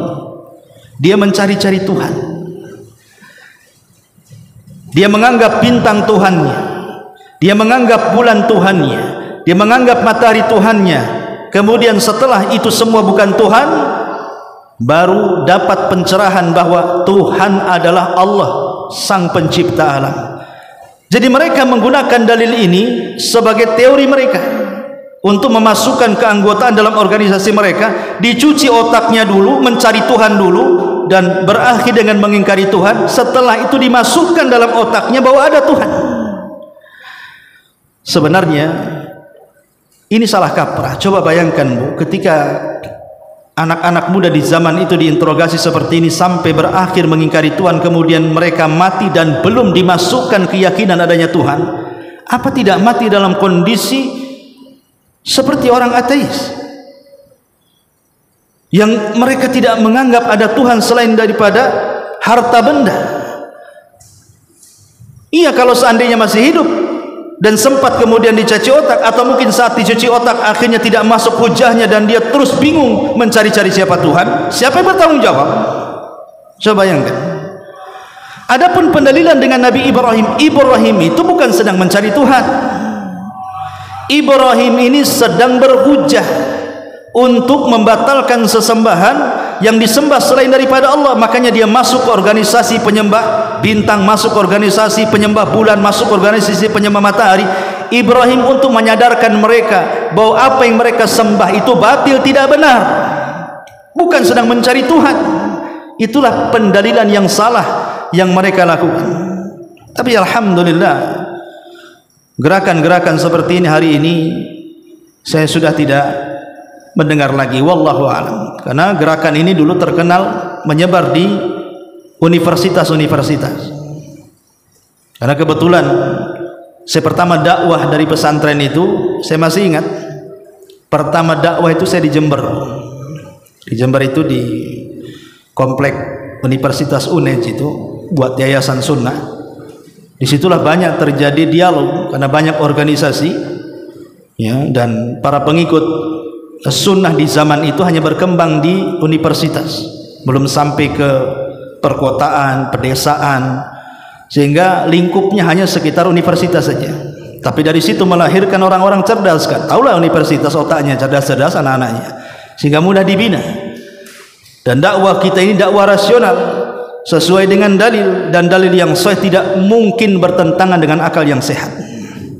Speaker 2: dia mencari-cari Tuhan. Dia menganggap bintang Tuhannya, dia menganggap bulan Tuhannya, dia menganggap matahari Tuhannya. Kemudian setelah itu semua bukan Tuhan, baru dapat pencerahan bahwa Tuhan adalah Allah, Sang Pencipta alam. Jadi mereka menggunakan dalil ini sebagai teori mereka untuk memasukkan keanggotaan dalam organisasi mereka. Dicuci otaknya dulu, mencari Tuhan dulu, dan berakhir dengan mengingkari Tuhan. Setelah itu dimasukkan dalam otaknya bahwa ada Tuhan. Sebenarnya ini salah kaprah. Coba bayangkan Bu, ketika anak-anak muda di zaman itu diinterogasi seperti ini sampai berakhir mengingkari Tuhan, kemudian mereka mati dan belum dimasukkan keyakinan adanya Tuhan, apa tidak mati dalam kondisi seperti orang ateis yang mereka tidak menganggap ada Tuhan selain daripada harta benda? Iya, kalau seandainya masih hidup dan sempat kemudian dicaci otak, atau mungkin saat dicuci otak akhirnya tidak masuk hujahnya dan dia terus bingung mencari-cari siapa Tuhan, siapa yang bertanggung jawab? Coba bayangkan. Adapun pendalilan dengan Nabi Ibrahim, Ibrahim itu bukan sedang mencari Tuhan. Ibrahim ini sedang berhujah untuk membatalkan sesembahan yang disembah selain daripada Allah. Makanya dia masuk ke organisasi penyembah bintang, masuk ke organisasi penyembah bulan, masuk ke organisasi penyembah matahari. Ibrahim untuk menyadarkan mereka bahwa apa yang mereka sembah itu batil, tidak benar, bukan sedang mencari Tuhan. Itulah pendalilan yang salah yang mereka lakukan. Tapi alhamdulillah, gerakan-gerakan seperti ini hari ini saya sudah tidak mendengar lagi, wallahu alam. Karena gerakan ini dulu terkenal menyebar di universitas-universitas. Karena kebetulan saya pertama dakwah dari pesantren itu, saya masih ingat pertama dakwah itu saya di Jember. Di Jember itu di komplek Universitas UNED itu buat yayasan sunnah. Disitulah banyak terjadi dialog karena banyak organisasi ya, dan para pengikut sunnah di zaman itu hanya berkembang di universitas, belum sampai ke perkotaan, pedesaan, sehingga lingkupnya hanya sekitar universitas saja. Tapi dari situ melahirkan orang-orang cerdas kan. Taulah universitas otaknya cerdas-cerdas anak-anaknya, sehingga mudah dibina. Dan dakwah kita ini dakwah rasional, sesuai dengan dalil, dan dalil yang sahih tidak mungkin bertentangan dengan akal yang sehat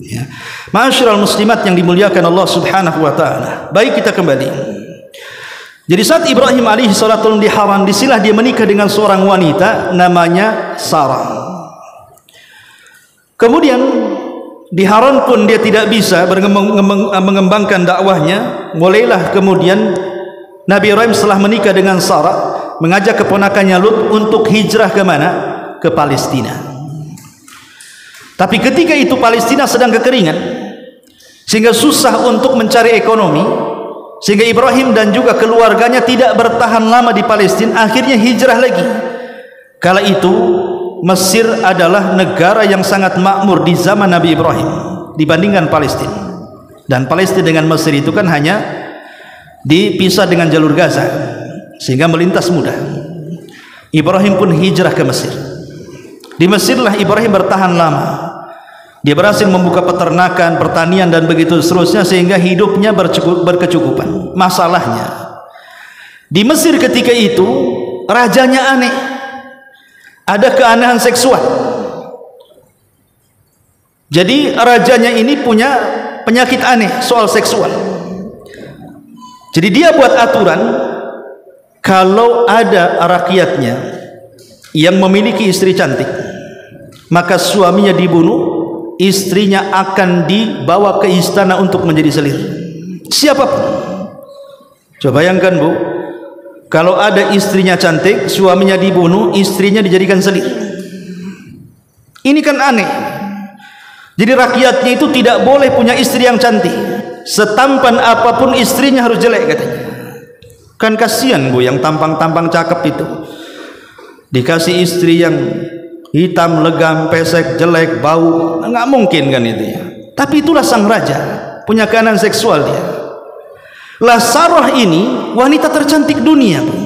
Speaker 2: ya. Ma'asyiral muslimat yang dimuliakan Allah Subhanahu wa taala. Baik, kita kembali. Jadi saat Ibrahim alaihi salatu di Haran, disilah dia menikah dengan seorang wanita namanya Sarah. Kemudian di Haran pun dia tidak bisa mengembangkan dakwahnya. Mulailah kemudian Nabi Ibrahim setelah menikah dengan Sarah mengajak keponakannya Lut untuk hijrah ke mana? Ke Palestina. Tapi ketika itu Palestina sedang kekeringan, sehingga susah untuk mencari ekonomi, sehingga Ibrahim dan juga keluarganya tidak bertahan lama di Palestina, akhirnya hijrah lagi. Kala itu Mesir adalah negara yang sangat makmur di zaman Nabi Ibrahim dibandingkan Palestina. Dan Palestina dengan Mesir itu kan hanya dipisah dengan jalur Gaza, sehingga melintas mudah. Ibrahim pun hijrah ke Mesir. Di Mesirlah Ibrahim bertahan lama. Dia berhasil membuka peternakan, pertanian, dan begitu seterusnya, sehingga hidupnya berkecukupan. Masalahnya di Mesir ketika itu rajanya aneh, ada keanehan seksual. Jadi rajanya ini punya penyakit aneh soal seksual. Jadi dia buat aturan, kalau ada rakyatnya yang memiliki istri cantik, maka suaminya dibunuh, istrinya akan dibawa ke istana untuk menjadi selir. Siapapun. Coba bayangkan, Bu, kalau ada istrinya cantik, suaminya dibunuh, istrinya dijadikan selir. Ini kan aneh. Jadi rakyatnya itu tidak boleh punya istri yang cantik. Setampan apapun istrinya harus jelek katanya. Kan kasihan, Bu, yang tampang-tampang cakep itu dikasih istri yang hitam, legam, pesek, jelek, bau, nggak mungkin kan itu ya. Tapi itulah sang raja, punya keinginan seksual dia. Lah Sarah ini wanita tercantik dunia, Bu.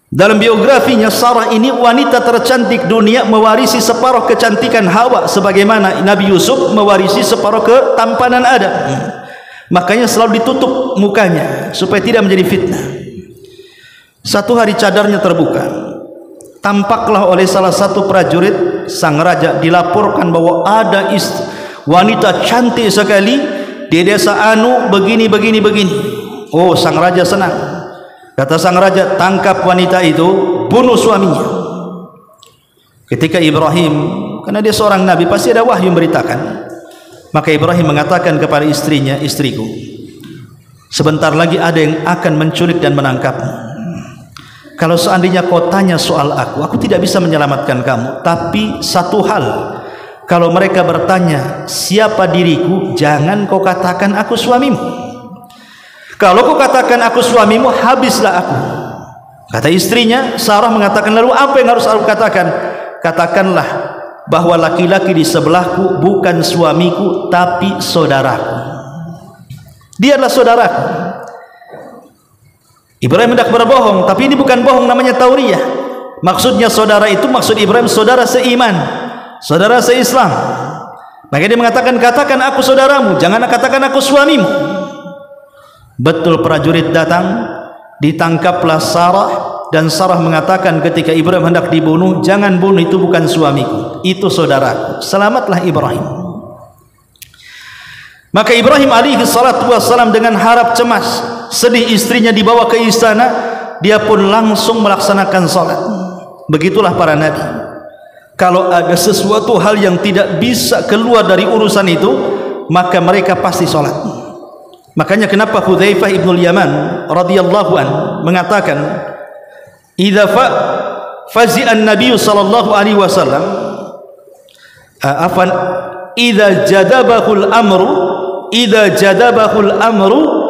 Speaker 2: Dalam biografinya Sarah ini wanita tercantik dunia, mewarisi separuh kecantikan Hawa, sebagaimana Nabi Yusuf mewarisi separuh ketampanan Adam. Makanya selalu ditutup mukanya supaya tidak menjadi fitnah. Satu hari cadarnya terbuka, tampaklah oleh salah satu prajurit sang raja, dilaporkan bahwa ada wanita cantik sekali di desa Anu, begini. Oh, sang raja senang. Kata sang raja, tangkap wanita itu, bunuh suaminya. Ketika Ibrahim, karena dia seorang nabi, pasti ada wahyu memberitakan, maka Ibrahim mengatakan kepada istrinya, istriku, sebentar lagi ada yang akan menculik dan menangkapmu. Kalau seandainya kau tanya soal aku tidak bisa menyelamatkan kamu. Tapi satu hal, kalau mereka bertanya siapa diriku, jangan kau katakan aku suamimu. Kalau kau katakan aku suamimu, habislah aku. Kata istrinya, Sarah mengatakan, lalu apa yang harus aku katakan? Katakanlah bahwa laki-laki di sebelahku bukan suamiku, tapi saudaraku. Dia adalah saudaraku. Ibrahim hendak berbohong, tapi ini bukan bohong, namanya tauriyah. Maksudnya saudara itu, maksud Ibrahim saudara seiman, saudara seislam. Maka dia mengatakan, katakan aku saudaramu, jangan katakan aku suamimu. Betul, prajurit datang, ditangkaplah Sarah, dan Sarah mengatakan ketika Ibrahim hendak dibunuh, jangan bunuh, itu bukan suamiku, itu saudaraku. Selamatlah Ibrahim. Maka Ibrahim alaihi salatu wassalam dengan harap cemas, sedih istrinya dibawa ke istana, dia pun langsung melaksanakan salat. Begitulah para nabi. Kalau ada sesuatu hal yang tidak bisa keluar dari urusan itu, maka mereka pasti salat. Makanya kenapa Hudzaifah ibnul Yaman radhiyallahu an mengatakan, idza fazi'an Nabi sallallahu alaihi wasallam idza jadabahul amru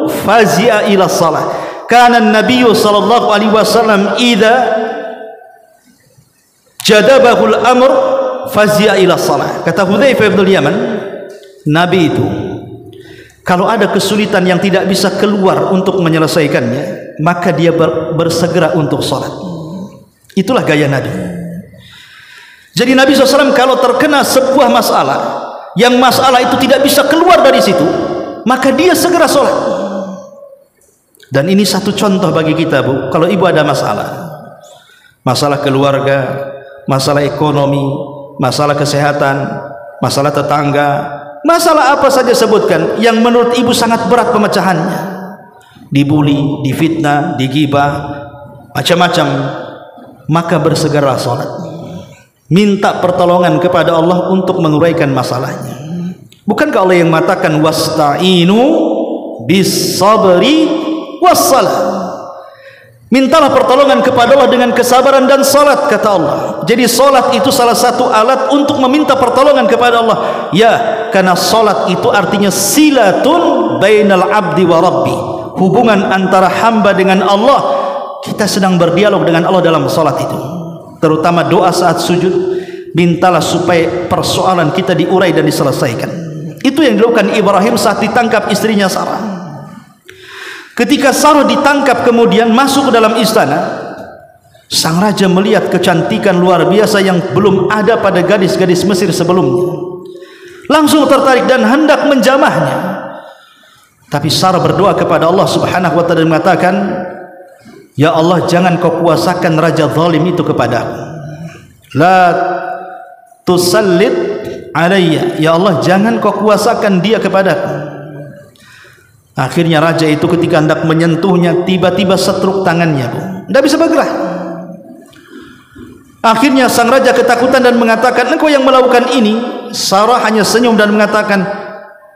Speaker 2: fazi'a ila shalah. Kana an-nabiy sallallahu alaihi wasallam idza jadabahul amr fazi'a ila shalah. Kata Hudzaifah ibnul Yaman, Nabi itu kalau ada kesulitan yang tidak bisa keluar untuk menyelesaikannya, maka dia bersegera untuk salat. Itulah gaya Nabi. Jadi Nabi SAW kalau terkena sebuah masalah, yang masalah itu tidak bisa keluar dari situ, maka dia segera salat. Dan ini satu contoh bagi kita, Bu. Kalau ibu ada masalah keluarga, masalah ekonomi, masalah kesehatan, masalah tetangga, masalah apa saja sebutkan yang menurut ibu sangat berat pemecahannya, dibuli, difitnah, digibah, macam-macam, maka bersegeralah salat, minta pertolongan kepada Allah untuk menguraikan masalahnya. Bukankah Allah yang mengatakan wasta'inu bis sabri wassalah? Mintalah pertolongan kepada Allah dengan kesabaran dan salat, kata Allah. Jadi salat itu salah satu alat untuk meminta pertolongan kepada Allah. Ya, karena salat itu artinya silatun bainal abdi wa rabbi, hubungan antara hamba dengan Allah. Kita sedang berdialog dengan Allah dalam salat itu. Terutama doa saat sujud, mintalah supaya persoalan kita diurai dan diselesaikan. Itu yang dilakukan Ibrahim saat ditangkap istrinya Sarah. Ketika Sarah ditangkap kemudian masuk ke dalam istana, sang raja melihat kecantikan luar biasa yang belum ada pada gadis-gadis Mesir sebelumnya. Langsung tertarik dan hendak menjamahnya. Tapi Sarah berdoa kepada Allah Subhanahu wa taala dan mengatakan, ya Allah, jangan kau kuasakan raja zalim itu kepadaku. La tusallit alayya, ya Allah, jangan kau kuasakan dia kepadaku. Akhirnya raja itu ketika hendak menyentuhnya, tiba-tiba setruk tangannya, Bu. Tidak bisa bergerak. Akhirnya sang raja ketakutan dan mengatakan, engkau yang melakukan ini. Sarah hanya senyum dan mengatakan,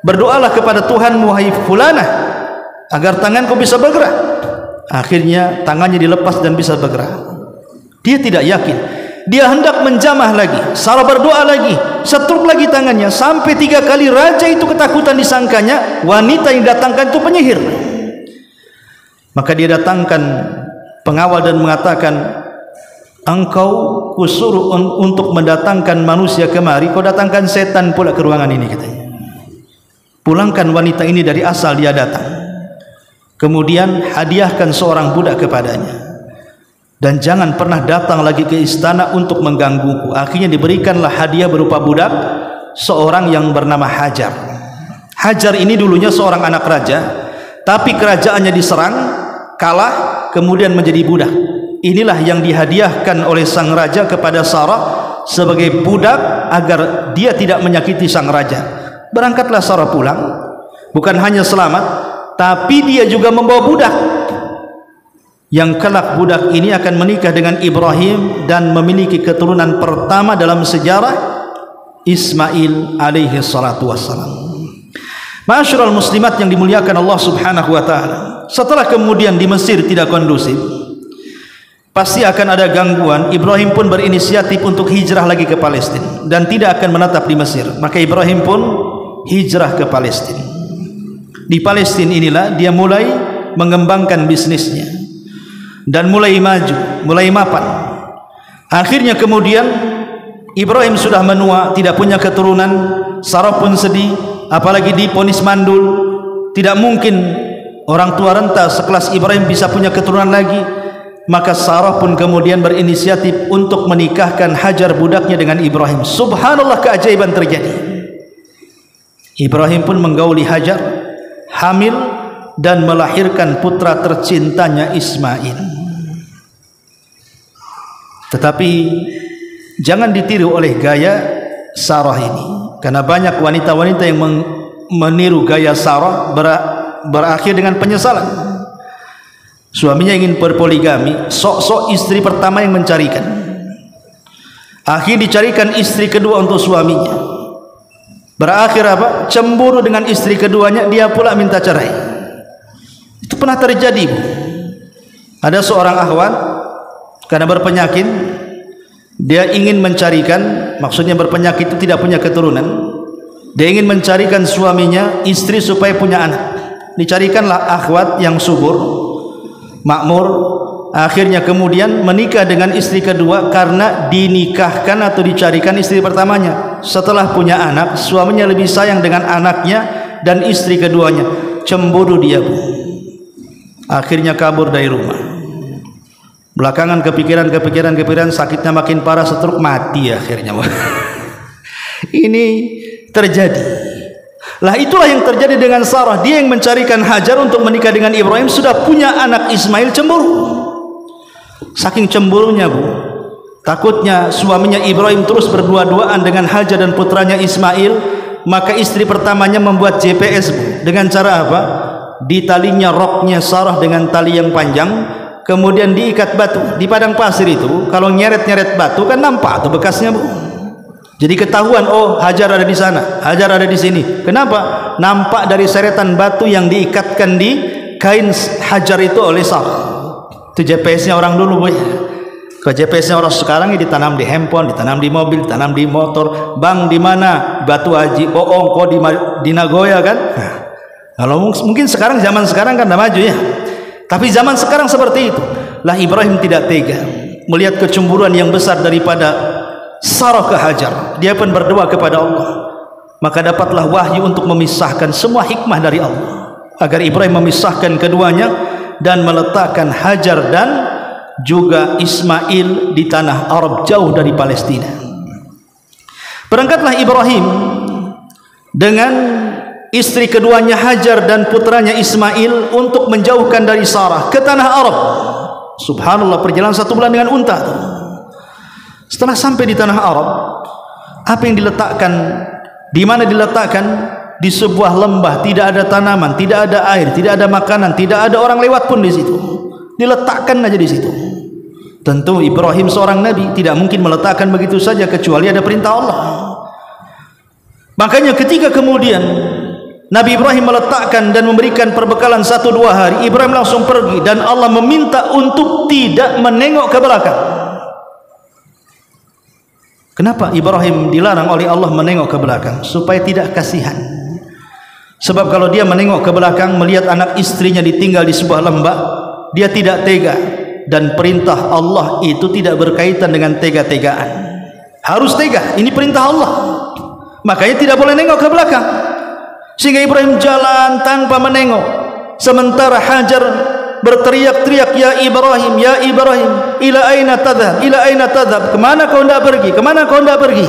Speaker 2: berdoalah kepada Tuhanmu, wahai fulanah, agar tanganku bisa bergerak. Akhirnya tangannya dilepas dan bisa bergerak. Dia tidak yakin. Dia hendak menjamah lagi. Sarah berdoa lagi, setruk lagi tangannya. Sampai 3 kali raja itu ketakutan, disangkanya wanita yang datangkan itu penyihir. Maka dia datangkan pengawal dan mengatakan, engkau kusuruh untuk mendatangkan manusia kemari, kau datangkan setan pula ke ruangan ini, katanya. Pulangkan wanita ini dari asal dia datang. Kemudian hadiahkan seorang budak kepadanya. Dan jangan pernah datang lagi ke istana untuk menggangguku. Akhirnya diberikanlah hadiah berupa budak, seorang yang bernama Hajar. Hajar ini dulunya seorang anak raja, tapi kerajaannya diserang, kalah, kemudian menjadi budak. Inilah yang dihadiahkan oleh sang raja kepada Sarah sebagai budak agar dia tidak menyakiti sang raja. Berangkatlah Sarah pulang, bukan hanya selamat, tapi dia juga membawa budak. Yang kelak budak ini akan menikah dengan Ibrahim dan memiliki keturunan pertama dalam sejarah, Ismail alaihi salatu wassalam. Ma'asyiral muslimat yang dimuliakan Allah subhanahu wa ta'ala, setelah kemudian di Mesir tidak kondusif, pasti akan ada gangguan. Ibrahim pun berinisiatif untuk hijrah lagi ke Palestina dan tidak akan menetap di Mesir. Maka Ibrahim pun hijrah ke Palestina. Di Palestina inilah dia mulai mengembangkan bisnisnya dan mulai maju, mulai mapan. Akhirnya kemudian Ibrahim sudah menua, tidak punya keturunan. Sarah pun sedih, apalagi diponis mandul. Tidak mungkin orang tua renta sekelas Ibrahim bisa punya keturunan lagi. Maka Sarah pun kemudian berinisiatif untuk menikahkan Hajar budaknya dengan Ibrahim. Subhanallah, keajaiban terjadi. Ibrahim pun menggauli Hajar, hamil dan melahirkan putra tercintanya Ismail. Tetapi jangan ditiru oleh gaya Sarah ini, karena banyak wanita-wanita yang meniru gaya Sarah berakhir dengan penyesalan. Suaminya ingin berpoligami, sok-sok istri pertama yang mencarikan. Akhirnya dicarikan istri kedua untuk suaminya. Berakhir apa? Cemburu dengan istri keduanya, dia pula minta cerai. Itu pernah terjadi, Bu. Ada seorang akhwat karena berpenyakit, dia ingin mencarikan, maksudnya berpenyakit itu tidak punya keturunan, dia ingin mencarikan suaminya istri supaya punya anak. Dicarikanlah akhwat yang subur, makmur. Akhirnya kemudian menikah dengan istri kedua karena dinikahkan atau dicarikan istri pertamanya. Setelah punya anak, suaminya lebih sayang dengan anaknya dan istri keduanya. Cemburu dia, Bu. Akhirnya kabur dari rumah. Belakangan kepikiran, sakitnya makin parah, stroke, mati akhirnya. Ini terjadi. Lah itulah yang terjadi dengan Sarah. Dia yang mencarikan Hajar untuk menikah dengan Ibrahim, sudah punya anak Ismail, cemburu. Saking cemburunya, Bu, takutnya suaminya Ibrahim terus berdua-duaan dengan Hajar dan putranya Ismail, maka istri pertamanya membuat GPS, Bu. Dengan cara apa? Ditalinya roknya Sarah dengan tali yang panjang, kemudian diikat batu di padang pasir itu. Kalau nyeret-nyeret batu kan nampak tuh bekasnya, Bu. Jadi ketahuan, oh Hajar ada di sana, Hajar ada di sini. Kenapa? Nampak dari seretan batu yang diikatkan di kain Hajar itu oleh Sarah. Itu GPS-nya orang dulu, Bu. Kalau GPS-nya orang sekarang ini ditanam di handphone, ditanam di mobil, ditanam di motor. Bang di mana? Batu Haji. Bohong, kok di Nagoya kan? Nah, kalau mungkin sekarang, zaman sekarang kan udah maju ya. Tapi zaman sekarang seperti itu. Lah Ibrahim tidak tega melihat kecemburuan yang besar daripada Sarah ke Hajar. Dia pun berdoa kepada Allah. Maka dapatlah wahyu untuk memisahkan, semua hikmah dari Allah, agar Ibrahim memisahkan keduanya dan meletakkan Hajar dan juga Ismail di tanah Arab jauh dari Palestina. Berangkatlah Ibrahim dengan istri keduanya Hajar dan putranya Ismail untuk menjauhkan dari Sarah ke tanah Arab. Subhanallah, perjalanan 1 bulan dengan unta. Setelah sampai di tanah Arab, apa yang diletakkan, di mana diletakkan? di sebuah lembah, tidak ada tanaman, tidak ada air, tidak ada makanan, tidak ada orang lewat pun di situ. Diletakkan aja di situ. Tentu Ibrahim seorang nabi, tidak mungkin meletakkan begitu saja kecuali ada perintah Allah. Makanya ketika kemudian Nabi Ibrahim meletakkan dan memberikan perbekalan 1-2 hari, Ibrahim langsung pergi dan Allah meminta untuk tidak menengok ke belakang. Kenapa Ibrahim dilarang oleh Allah menengok ke belakang? Supaya tidak kasihan. Sebab kalau dia menengok ke belakang melihat anak istrinya ditinggal di sebuah lembah, dia tidak tega, dan perintah Allah itu tidak berkaitan dengan tega-tegaan. Harus tega, ini perintah Allah. Makanya tidak boleh nengok ke belakang. Sehingga Ibrahim jalan tanpa menengok, sementara Hajar berteriak-teriak, ya Ibrahim, ila aina tadhab, ila aina tadhab, kemana kau hendak pergi, kemana kau hendak pergi.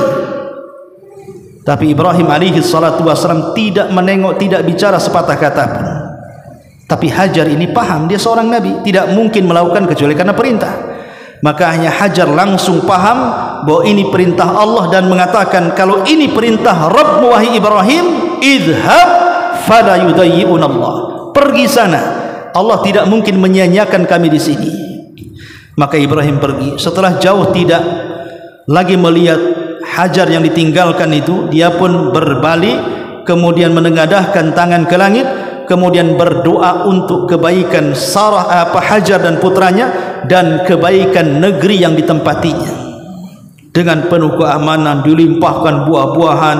Speaker 2: Tapi Ibrahim alaihi salatu wassalam tidak menengok, tidak bicara sepatah kata pun. Tapi Hajar ini paham, dia seorang nabi, tidak mungkin melakukan kecuali karena perintah. Makanya Hajar langsung paham bahwa ini perintah Allah dan mengatakan, kalau ini perintah Rabbmu wahai Ibrahim, idhab fala yudayyi'unallah, pergi sana, Allah tidak mungkin menyia-nyiakan kami di sini. Maka Ibrahim pergi. Setelah jauh tidak lagi melihat Hajar yang ditinggalkan itu, dia pun berbalik, kemudian menengadahkan tangan ke langit, kemudian berdoa untuk kebaikan Hajar dan putranya dan kebaikan negeri yang ditempatinya. Dengan penuh keamanan, dilimpahkan buah-buahan,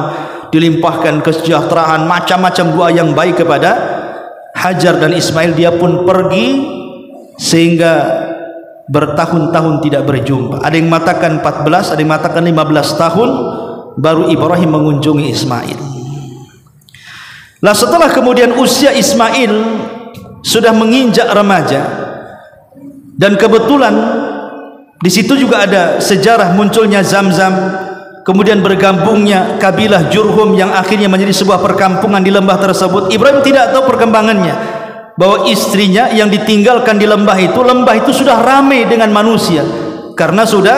Speaker 2: dilimpahkan kesejahteraan, macam-macam doa yang baik kepada Hajar dan Ismail. Dia pun pergi sehingga bertahun-tahun tidak berjumpa. Ada yang mengatakan 14, ada yang mengatakan 15 tahun baru Ibrahim mengunjungi Ismail. Lah setelah kemudian usia Ismail sudah menginjak remaja, dan kebetulan di situ juga ada sejarah munculnya Zamzam, kemudian bergabungnya kabilah Jurhum yang akhirnya menjadi sebuah perkampungan di lembah tersebut. Ibrahim tidak tahu perkembangannya, bahwa istrinya yang ditinggalkan di lembah itu sudah ramai dengan manusia karena sudah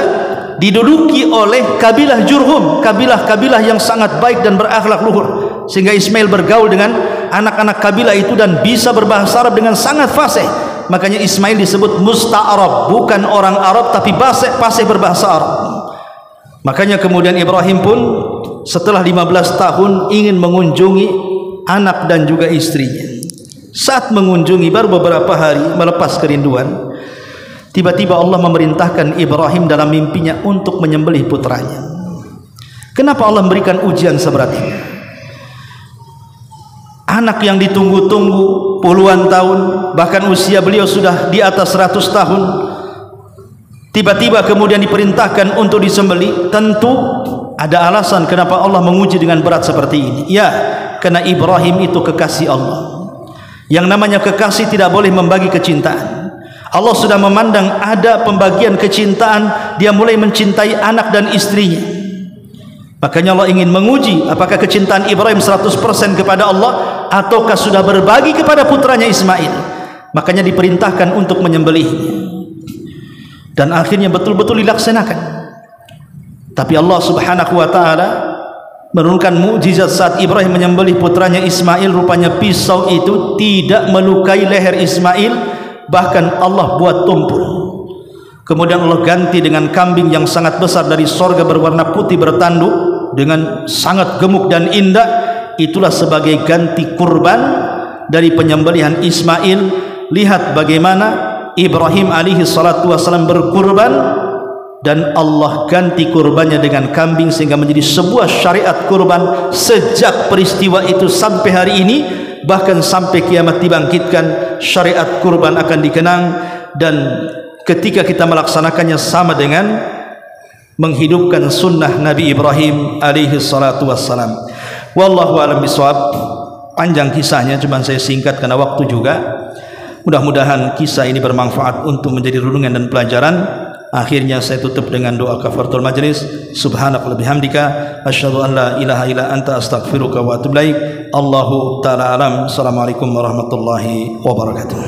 Speaker 2: diduduki oleh kabilah Jurhum, kabilah-kabilah yang sangat baik dan berakhlak luhur. Sehingga Ismail bergaul dengan anak-anak kabilah itu dan bisa berbahasa Arab dengan sangat fasih. Makanya Ismail disebut musta'arab, bukan orang Arab tapi fasih berbahasa Arab. Makanya kemudian Ibrahim pun setelah 15 tahun ingin mengunjungi anak dan juga istrinya. Saat mengunjungi baru beberapa hari melepas kerinduan, tiba-tiba Allah memerintahkan Ibrahim dalam mimpinya untuk menyembelih putranya. Kenapa Allah memberikan ujian seberat ini? Anak yang ditunggu-tunggu puluhan tahun, bahkan usia beliau sudah di atas 100 tahun, tiba-tiba kemudian diperintahkan untuk disembelih. Tentu ada alasan kenapa Allah menguji dengan berat seperti ini. Ya, karena Ibrahim itu kekasih Allah. Yang namanya kekasih tidak boleh membagi kecintaan. Allah sudah memandang ada pembagian kecintaan, dia mulai mencintai anak dan istrinya. Makanya Allah ingin menguji apakah kecintaan Ibrahim 100% kepada Allah ataukah sudah berbagi kepada putranya Ismail. Makanya diperintahkan untuk menyembelihnya, dan akhirnya betul-betul dilaksanakan. Tapi Allah subhanahu wa ta'ala menurunkan mukjizat saat Ibrahim menyembelih putranya Ismail. Rupanya pisau itu tidak melukai leher Ismail, bahkan Allah buat tumpul. Kemudian Allah ganti dengan kambing yang sangat besar dari sorga berwarna putih bertanduk dengan sangat gemuk dan indah. Itulah sebagai ganti kurban dari penyembelihan Ismail. Lihat bagaimana Ibrahim alaihi salatu wasallam berkurban, dan Allah ganti kurbannya dengan kambing sehingga menjadi sebuah syariat kurban sejak peristiwa itu sampai hari ini. Bahkan sampai kiamat dibangkitkan, syariat kurban akan dikenang, dan ketika kita melaksanakannya sama dengan menghidupkan sunnah Nabi Ibrahim alaihi salatu wassalam. Wallahu a'lam bishawab. Panjang kisahnya, cuma saya singkat karena waktu juga. Mudah-mudahan kisah ini bermanfaat untuk menjadi renungan dan pelajaran. Akhirnya saya tutup dengan doa kafaratul majlis. Subhanakallahumma bihamdika asyhadu an la ilaha illa anta astaghfiruka wa atubu ilaik. Allahu ta'ala alam. Assalamualaikum warahmatullahi wabarakatuh.